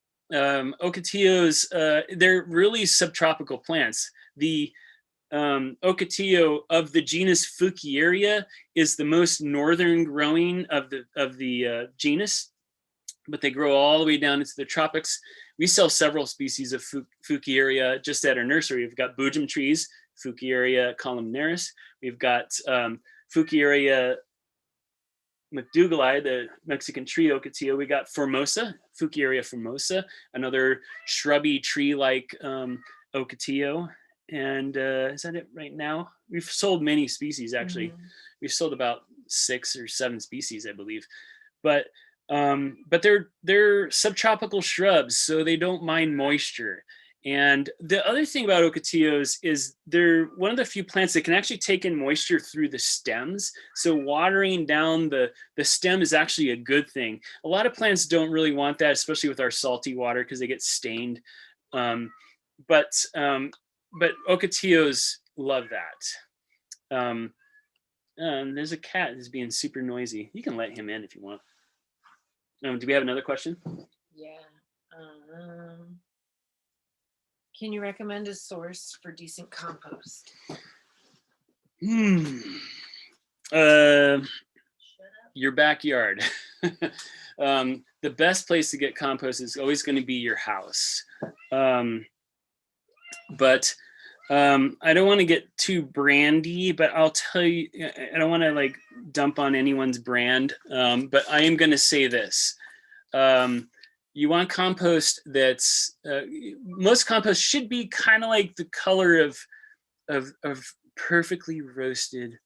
they're really subtropical plants. The Ocotillo of the genus Fuchsiaria is the most northern growing of the genus, but they grow all the way down into the tropics. We sell several species of Fuchsiaria just at our nursery. We've got boojum trees, Fuchsiaria columnaris. We've got Fuchsiaria McDougallii, the Mexican tree ocotillo. We got Formosa, Fuchsiaria formosa, another shrubby tree-like ocotillo. And is that it right now? We've sold many species, actually. Mm-hmm. We've sold about 6 or 7 species, I believe. But they're subtropical shrubs, so they don't mind moisture. And the other thing about ocotillos is they're one of the few plants that can actually take in moisture through the stems. So watering down the stem is actually a good thing. A lot of plants don't really want that, especially with our salty water, because they get stained. But ocotillos love that. There's a cat that's being super noisy. You can let him in if you want. Do we have another question? Yeah. Can you recommend a source for decent compost? Your backyard. The best place to get compost is always going to be your house. But I don't want to get too brandy, but I'll tell you, I don't want to like dump on anyone's brand, but I am going to say this. You want compost that's, most compost should be kind of like the color of perfectly roasted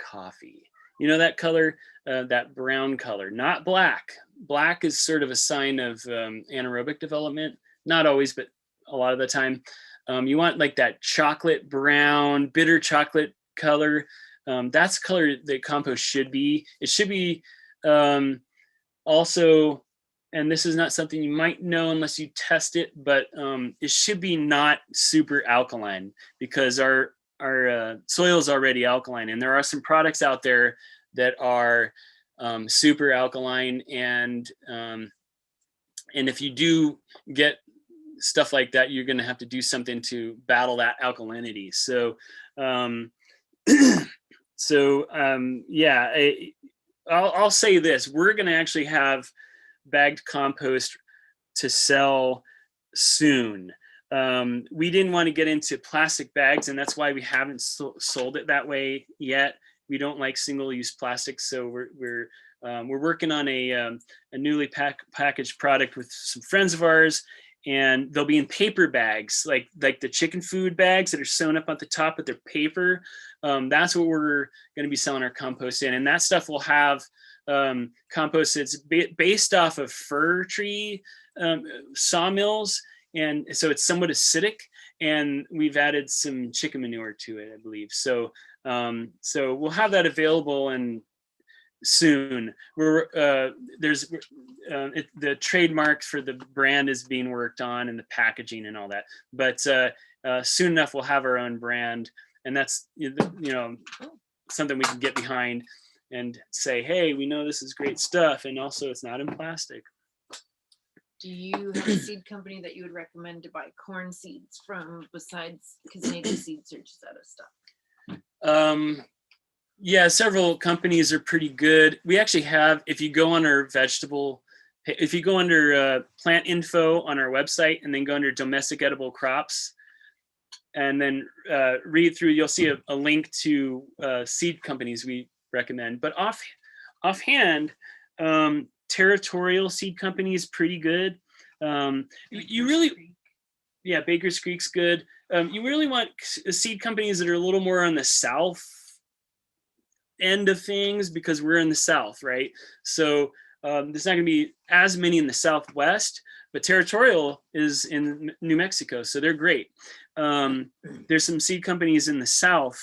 coffee. You know that color, that brown color, not black. Black is sort of a sign of anaerobic development. Not always, but a lot of the time. You want like that chocolate brown, bitter chocolate color. That's the color that compost should be. It should be also, and this is not something you might know unless you test it, but it should be not super alkaline, because our soil is already alkaline, and there are some products out there that are super alkaline, and if you do get stuff like that, you're going to have to do something to battle that alkalinity. So yeah, I'll say this: we're going to actually have bagged compost to sell soon. We didn't want to get into plastic bags, and that's why we haven't sold it that way yet. We don't like single-use plastics, so we're working on a newly packaged product with some friends of ours, and they'll be in paper bags, like the chicken food bags that are sewn up at the top, but they're paper. That's what we're going to be selling our compost in, and that stuff will have compost that's based off of fir tree sawmills, and so it's somewhat acidic, and we've added some chicken manure to it, I believe. So we'll have that available and soon. There's the trademark for the brand is being worked on, and the packaging and all that, but soon enough we'll have our own brand, and that's something we can get behind and say, hey, we know this is great stuff, and also it's not in plastic. Do you have a seed company that you would recommend to buy corn seeds from, besides, because Native Seed searches out of stuff? Yeah, several companies are pretty good. We actually have, if you go on our if you go under plant info on our website, and then go under domestic edible crops, and then read through, you'll see a link to seed companies we recommend. But offhand, Territorial Seed Company is pretty good. Baker's Creek's good. You really want seed companies that are a little more on the south end of things, because we're in the south, right? So there's not going to be as many in the southwest, but Territorial is in New Mexico, so they're great. There's some seed companies in the south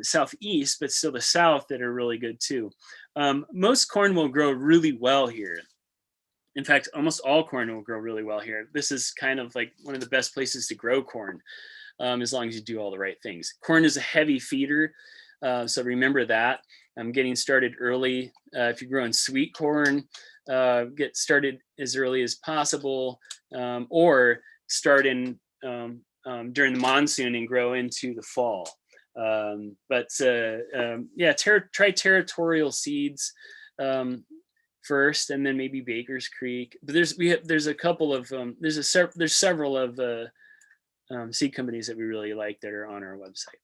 southeast, but still the south that are really good too. Most corn will grow really well here. In fact, almost all corn will grow really well here. This is kind of like one of the best places to grow corn, as long as you do all the right things. Corn is a heavy feeder, so remember that. Getting started early. If you're growing sweet corn, get started as early as possible, or start in during the monsoon and grow into the fall. Yeah, try territorial seeds first, and then maybe Baker's Creek. But there's a couple of there's several of seed companies that we really like that are on our website.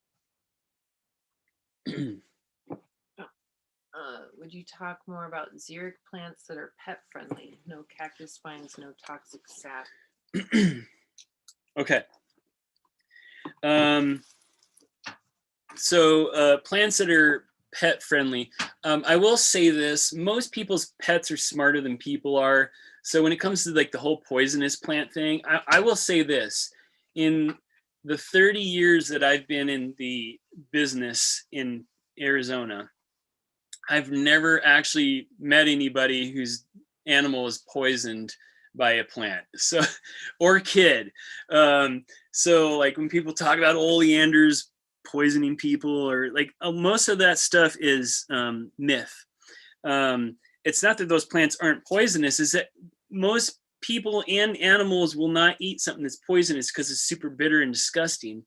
Would you talk more about xeric plants that are pet friendly? No cactus spines, no toxic sap. Okay. So plants that are pet friendly. I will say this: most people's pets are smarter than people are. So when it comes to like the whole poisonous plant thing, I will say this: in the 30 years that I've been in the business in Arizona, I've never actually met anybody whose animal is poisoned by a plant, so or kid. So like when people talk about oleanders poisoning people, or like most of that stuff is myth. It's not that those plants aren't poisonous; is that most people and animals will not eat something that's poisonous because it's super bitter and disgusting.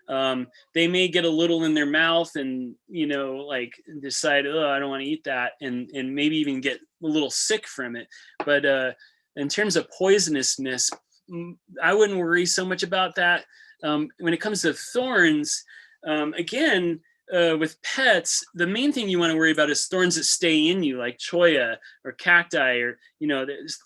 They may get a little in their mouth and like decide, oh, I don't want to eat that, and maybe even get a little sick from it. But in terms of poisonousness, I wouldn't worry so much about that. When it comes to thorns, again, with pets, the main thing you want to worry about is thorns that stay in you, like cholla or cacti, or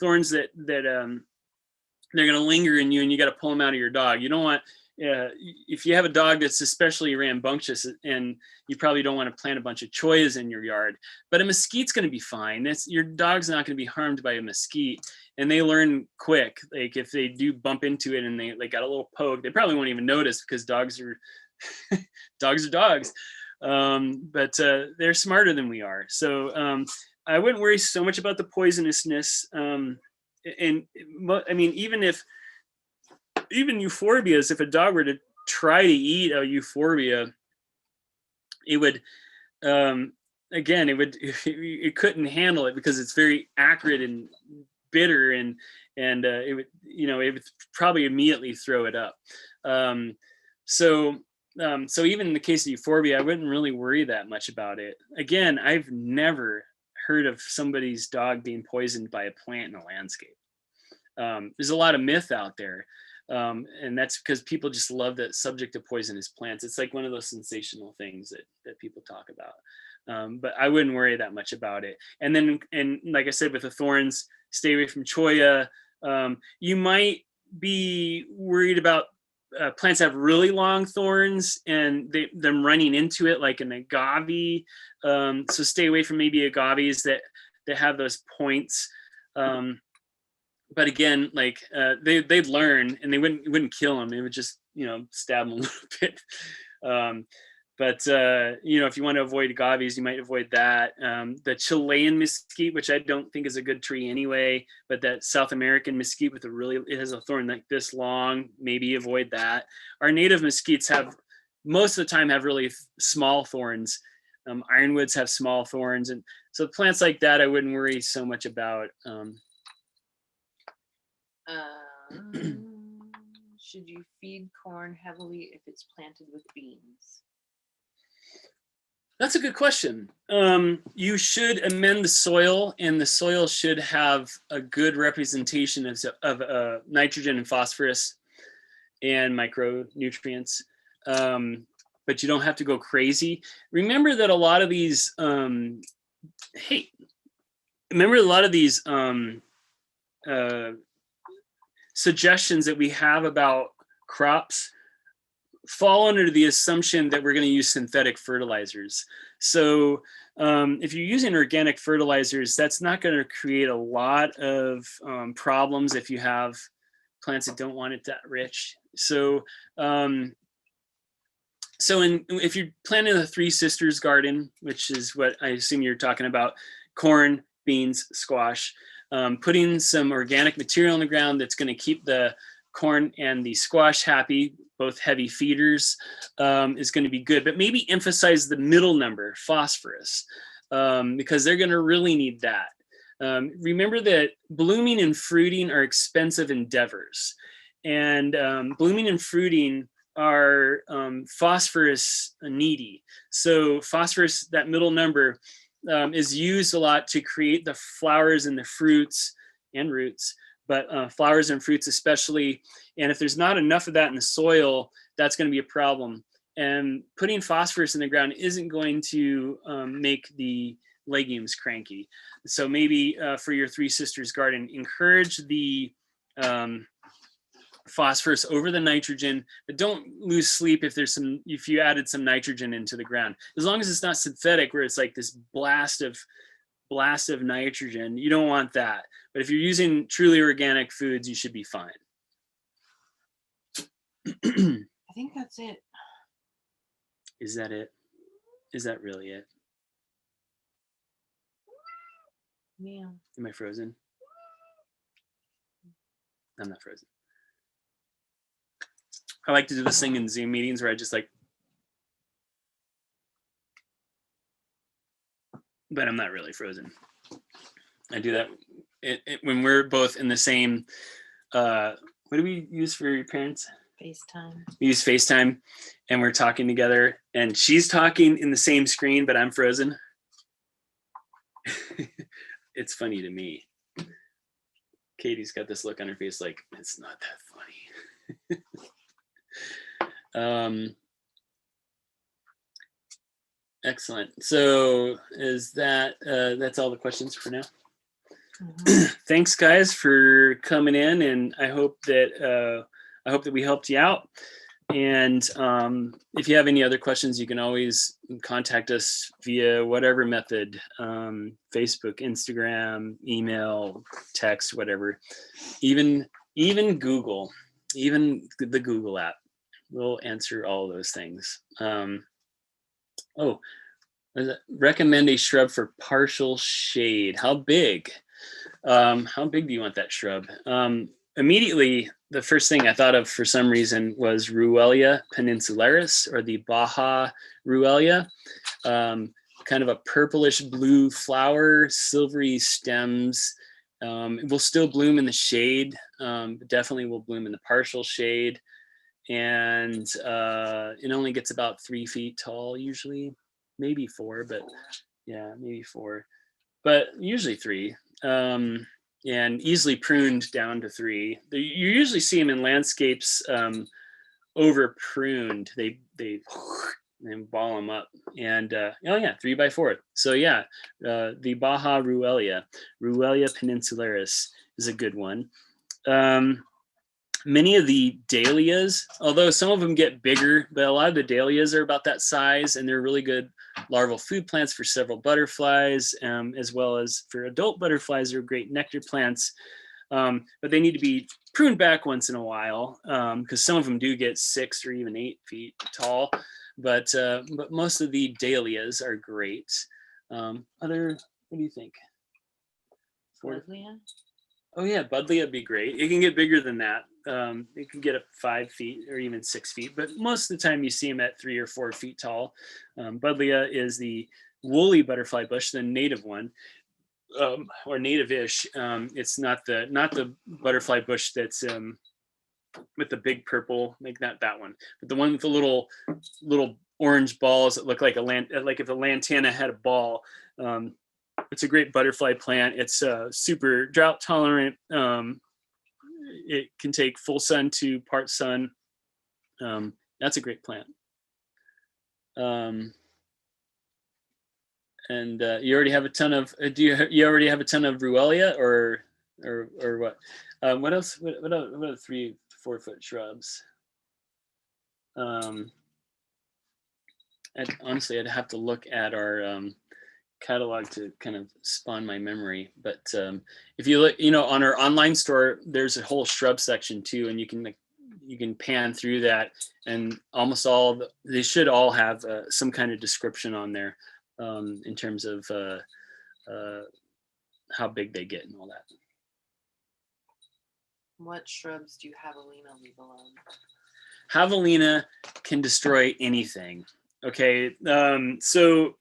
thorns that they're going to linger in you, and you got to pull them out of your dog. You don't want, if you have a dog that's especially rambunctious, and you probably don't want to plant a bunch of chollas in your yard, but a mesquite's going to be fine. Your dog's not going to be harmed by a mesquite, and they learn quick. Like if they do bump into it and they got a little poke, they probably won't even notice, because dogs are dogs are dogs. But they're smarter than we are. So I wouldn't worry so much about the poisonousness. And I mean, even euphorbias, if a dog were to try to eat a euphorbia, it would, again, it couldn't handle it, because it's very acrid and bitter, and it would probably immediately throw it up. So even in the case of euphorbia, I wouldn't really worry that much about it. Again, I've never heard of somebody's dog being poisoned by a plant in a landscape. There's a lot of myth out there. And that's because people just love the subject of poisonous plants. It's like one of those sensational things that people talk about. But I wouldn't worry that much about it. And then, and like I said, with the thorns, stay away from cholla. You might be worried about plants that have really long thorns and them running into it, like an agave. So stay away from maybe agaves that have those points. But again, like they'd learn, and they wouldn't kill them. They would just stab them a little bit. But if you want to avoid agaves, you might avoid that. The Chilean mesquite, which I don't think is a good tree anyway, but that South American mesquite with it has a thorn like this long, maybe avoid that. Our native mesquites most of the time have really small thorns. Ironwoods have small thorns, and so plants like that I wouldn't worry so much about. Should you feed corn heavily if it's planted with beans? That's a good question. You should amend the soil, and the soil should have a good representation of nitrogen and phosphorus and micronutrients. But you don't have to go crazy. Remember that a lot of these, suggestions that we have about crops fall under the assumption that we're going to use synthetic fertilizers. So if you're using organic fertilizers, that's not going to create a lot of problems if you have plants that don't want it that rich. So So if you're planting a Three Sisters garden, which is what I assume you're talking about, corn, beans, squash, putting some organic material in the ground that's going to keep the corn and the squash happy, both heavy feeders, is going to be good. But maybe emphasize the middle number, phosphorus, because they're going to really need that. Remember that blooming and fruiting are expensive endeavors. And blooming and fruiting are phosphorus needy. So phosphorus, that middle number, is used a lot to create the flowers and the fruits and roots, but flowers and fruits especially. And if there's not enough of that in the soil, that's going to be a problem. And putting phosphorus in the ground isn't going to make the legumes cranky. So maybe for your Three Sisters garden, encourage the phosphorus over the nitrogen, but don't lose sleep if you added some nitrogen into the ground. As long as it's not synthetic where it's like this blast of nitrogen, you don't want that. But if you're using truly organic foods, you should be fine. I think that's it. Is that it? Is that really it? Yeah. Am I frozen? I'm not frozen. I like to do this thing in Zoom meetings where I just like, but I'm not really frozen. I do that when we're both in the same, what do we use for your parents? FaceTime. We use FaceTime and we're talking together and she's talking in the same screen, but I'm frozen. It's funny to me. Katie's got this look on her face like, it's not that funny. Excellent. So is that, that's all the questions for now? Mm-hmm. Thanks guys for coming in, and I hope that we helped you out. And if you have any other questions, you can always contact us via whatever method, Facebook, Instagram, email, text, whatever, even Google, even the Google app. We'll answer all those things. Recommend a shrub for partial shade. How big? How big do you want that shrub? Immediately, the first thing I thought of for some reason was Ruellia peninsularis, or the Baja Ruellia. Kind of a purplish blue flower, silvery stems. It will still bloom in the shade, but definitely will bloom in the partial shade. And it only gets about 3 feet tall usually, maybe 4, but yeah, maybe 4, but usually 3. And easily pruned down to 3. You usually see them in landscapes over pruned. They ball them up, and 3 by 4. So yeah, the Baja Ruellia peninsularis is a good one. Many of the dahlias, although some of them get bigger, but a lot of the dahlias are about that size, and they're really good larval food plants for several butterflies, as well as for adult butterflies. They're great nectar plants, but they need to be pruned back once in a while, because some of them do get 6 or even 8 feet tall. But most of the dahlias are great. What do you think? Buddleia? Oh yeah, Buddleia would be great. It can get bigger than that. It can get up 5 feet or even 6 feet, but most of the time you see them at 3 or 4 feet tall. Buddleia is the woolly butterfly bush, the native one, or native-ish. It's not the butterfly bush that's with the big purple, like that one, but the one with the little orange balls that look like like if a lantana had a ball. It's a great butterfly plant. It's super drought tolerant. It can take full sun to part sun. That's a great plant. And you already have a ton of. You already have a ton of Ruellia or what? What else? What are 3 to 4 foot shrubs? Honestly, I'd have to look at our catalog to kind of spawn my memory, but if you look, on our online store, there's a whole shrub section too, and you can you can pan through that, and almost all they should all have some kind of description on there in terms of how big they get and all that. What shrubs do javelina leave alone? Javelina can destroy anything. Okay, so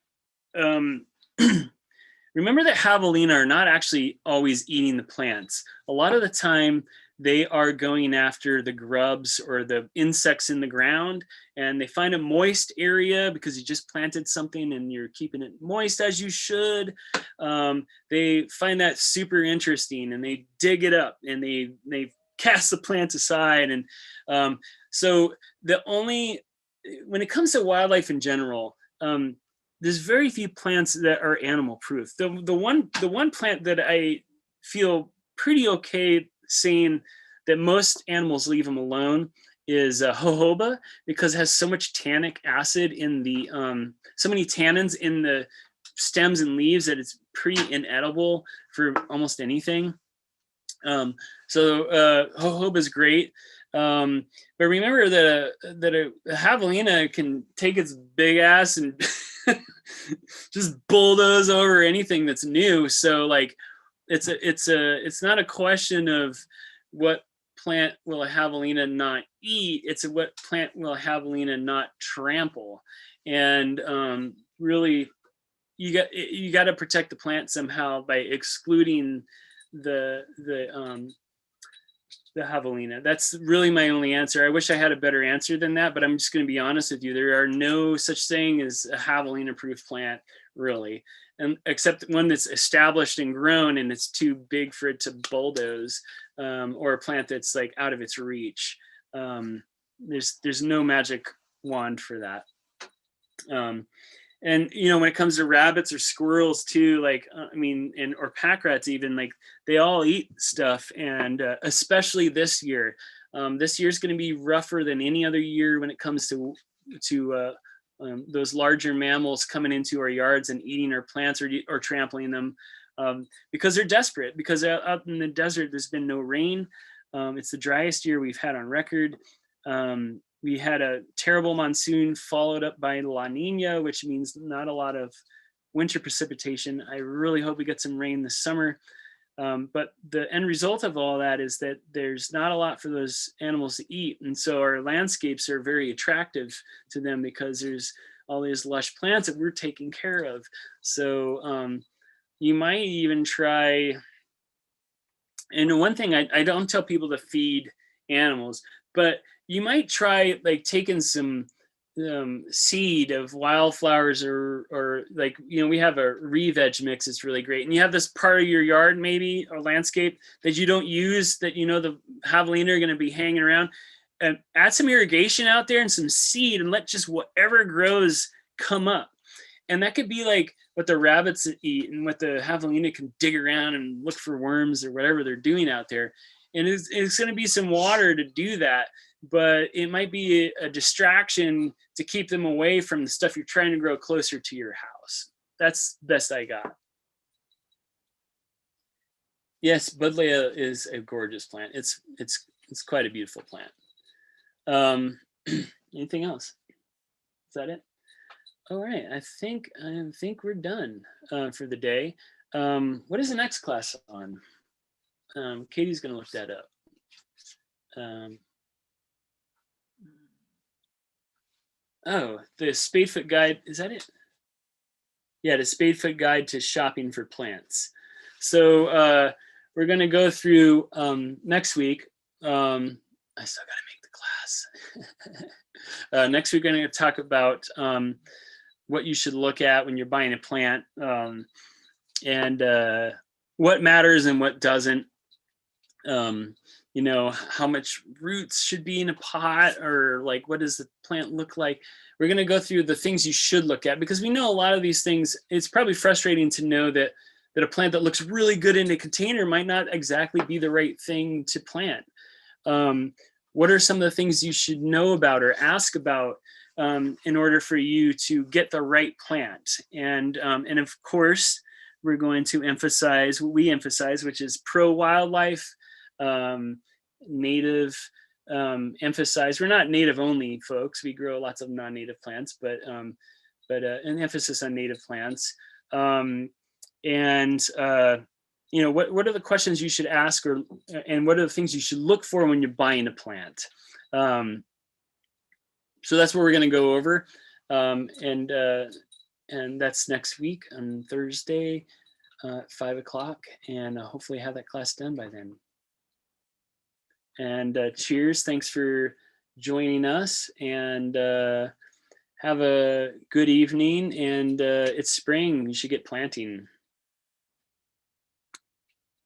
remember that javelina are not actually always eating the plants. A lot of the time, they are going after the grubs or the insects in the ground, and they find a moist area because you just planted something and you're keeping it moist as you should. They find that super interesting, and they dig it up and they cast the plants aside. And so when it comes to wildlife in general, there's very few plants that are animal proof. The one plant that I feel pretty okay saying that most animals leave them alone is jojoba, because it has so much tannic acid in the so many tannins in the stems and leaves that it's pretty inedible for almost anything. So jojoba is great. But remember that a javelina can take its big ass and just bulldoze over anything that's new. So like it's not a question of what plant will a javelina not eat, it's what plant will a javelina not trample. And really you got to protect the plant somehow by excluding the javelina. That's really my only answer. I wish I had a better answer than that, but I'm just going to be honest with you. There are no such thing as a javelina-proof plant, really, and except one that's established and grown and it's too big for it to bulldoze, or a plant that's like out of its reach. There's no magic wand for that. And when it comes to rabbits or squirrels too, like or pack rats even, like they all eat stuff. And especially this year, this year is going to be rougher than any other year when it comes to those larger mammals coming into our yards and eating our plants or trampling them, because they're desperate. Because out in the desert, there's been no rain. It's the driest year we've had on record. We had a terrible monsoon followed up by La Nina, which means not a lot of winter precipitation. I really hope we get some rain this summer. But the end result of all that is that there's not a lot for those animals to eat. And so our landscapes are very attractive to them because there's all these lush plants that we're taking care of. So you might even try, and one thing I don't tell people to feed animals, but you might try like taking some seed of wildflowers or like, we have a re-veg mix. It's really great. And you have this part of your yard, maybe, or landscape that you don't use, that the javelina are going to be hanging around, and add some irrigation out there and some seed and let just whatever grows come up. And that could be like what the rabbits eat and what the javelina can dig around and look for worms or whatever they're doing out there. And it's going to be some water to do that, but it might be a distraction to keep them away from the stuff you're trying to grow closer to your house. That's the best I got. Yes, Buddleia is a gorgeous plant. It's quite a beautiful plant. Anything else? Is that it? All right, I think we're done for the day. What is the next class on? Katie's going to look that up. The Spadefoot Guide, is that it? Yeah, the Spadefoot Guide to Shopping for Plants. So we're going to go through next week. I still got to make the class. Next week, we're going to talk about what you should look at when you're buying a plant, and what matters and what doesn't. How much roots should be in a pot, or like what does the plant look like. We're going to go through the things you should look at, because we know a lot of these things. It's probably frustrating to know that a plant that looks really good in a container might not exactly be the right thing to plant. What are some of the things you should know about or ask about in order for you to get the right plant? And of course, we're going to emphasize what we emphasize, which is pro-wildlife, native, emphasize, we're not native only folks. We grow lots of non-native plants, but an emphasis on native plants. And what are the questions you should ask, and what are the things you should look for when you're buying a plant? So that's what we're going to go over, and that's next week on Thursday, 5 o'clock, and hopefully have that class done by then. And cheers! Thanks for joining us, and have a good evening. And it's spring; you should get planting.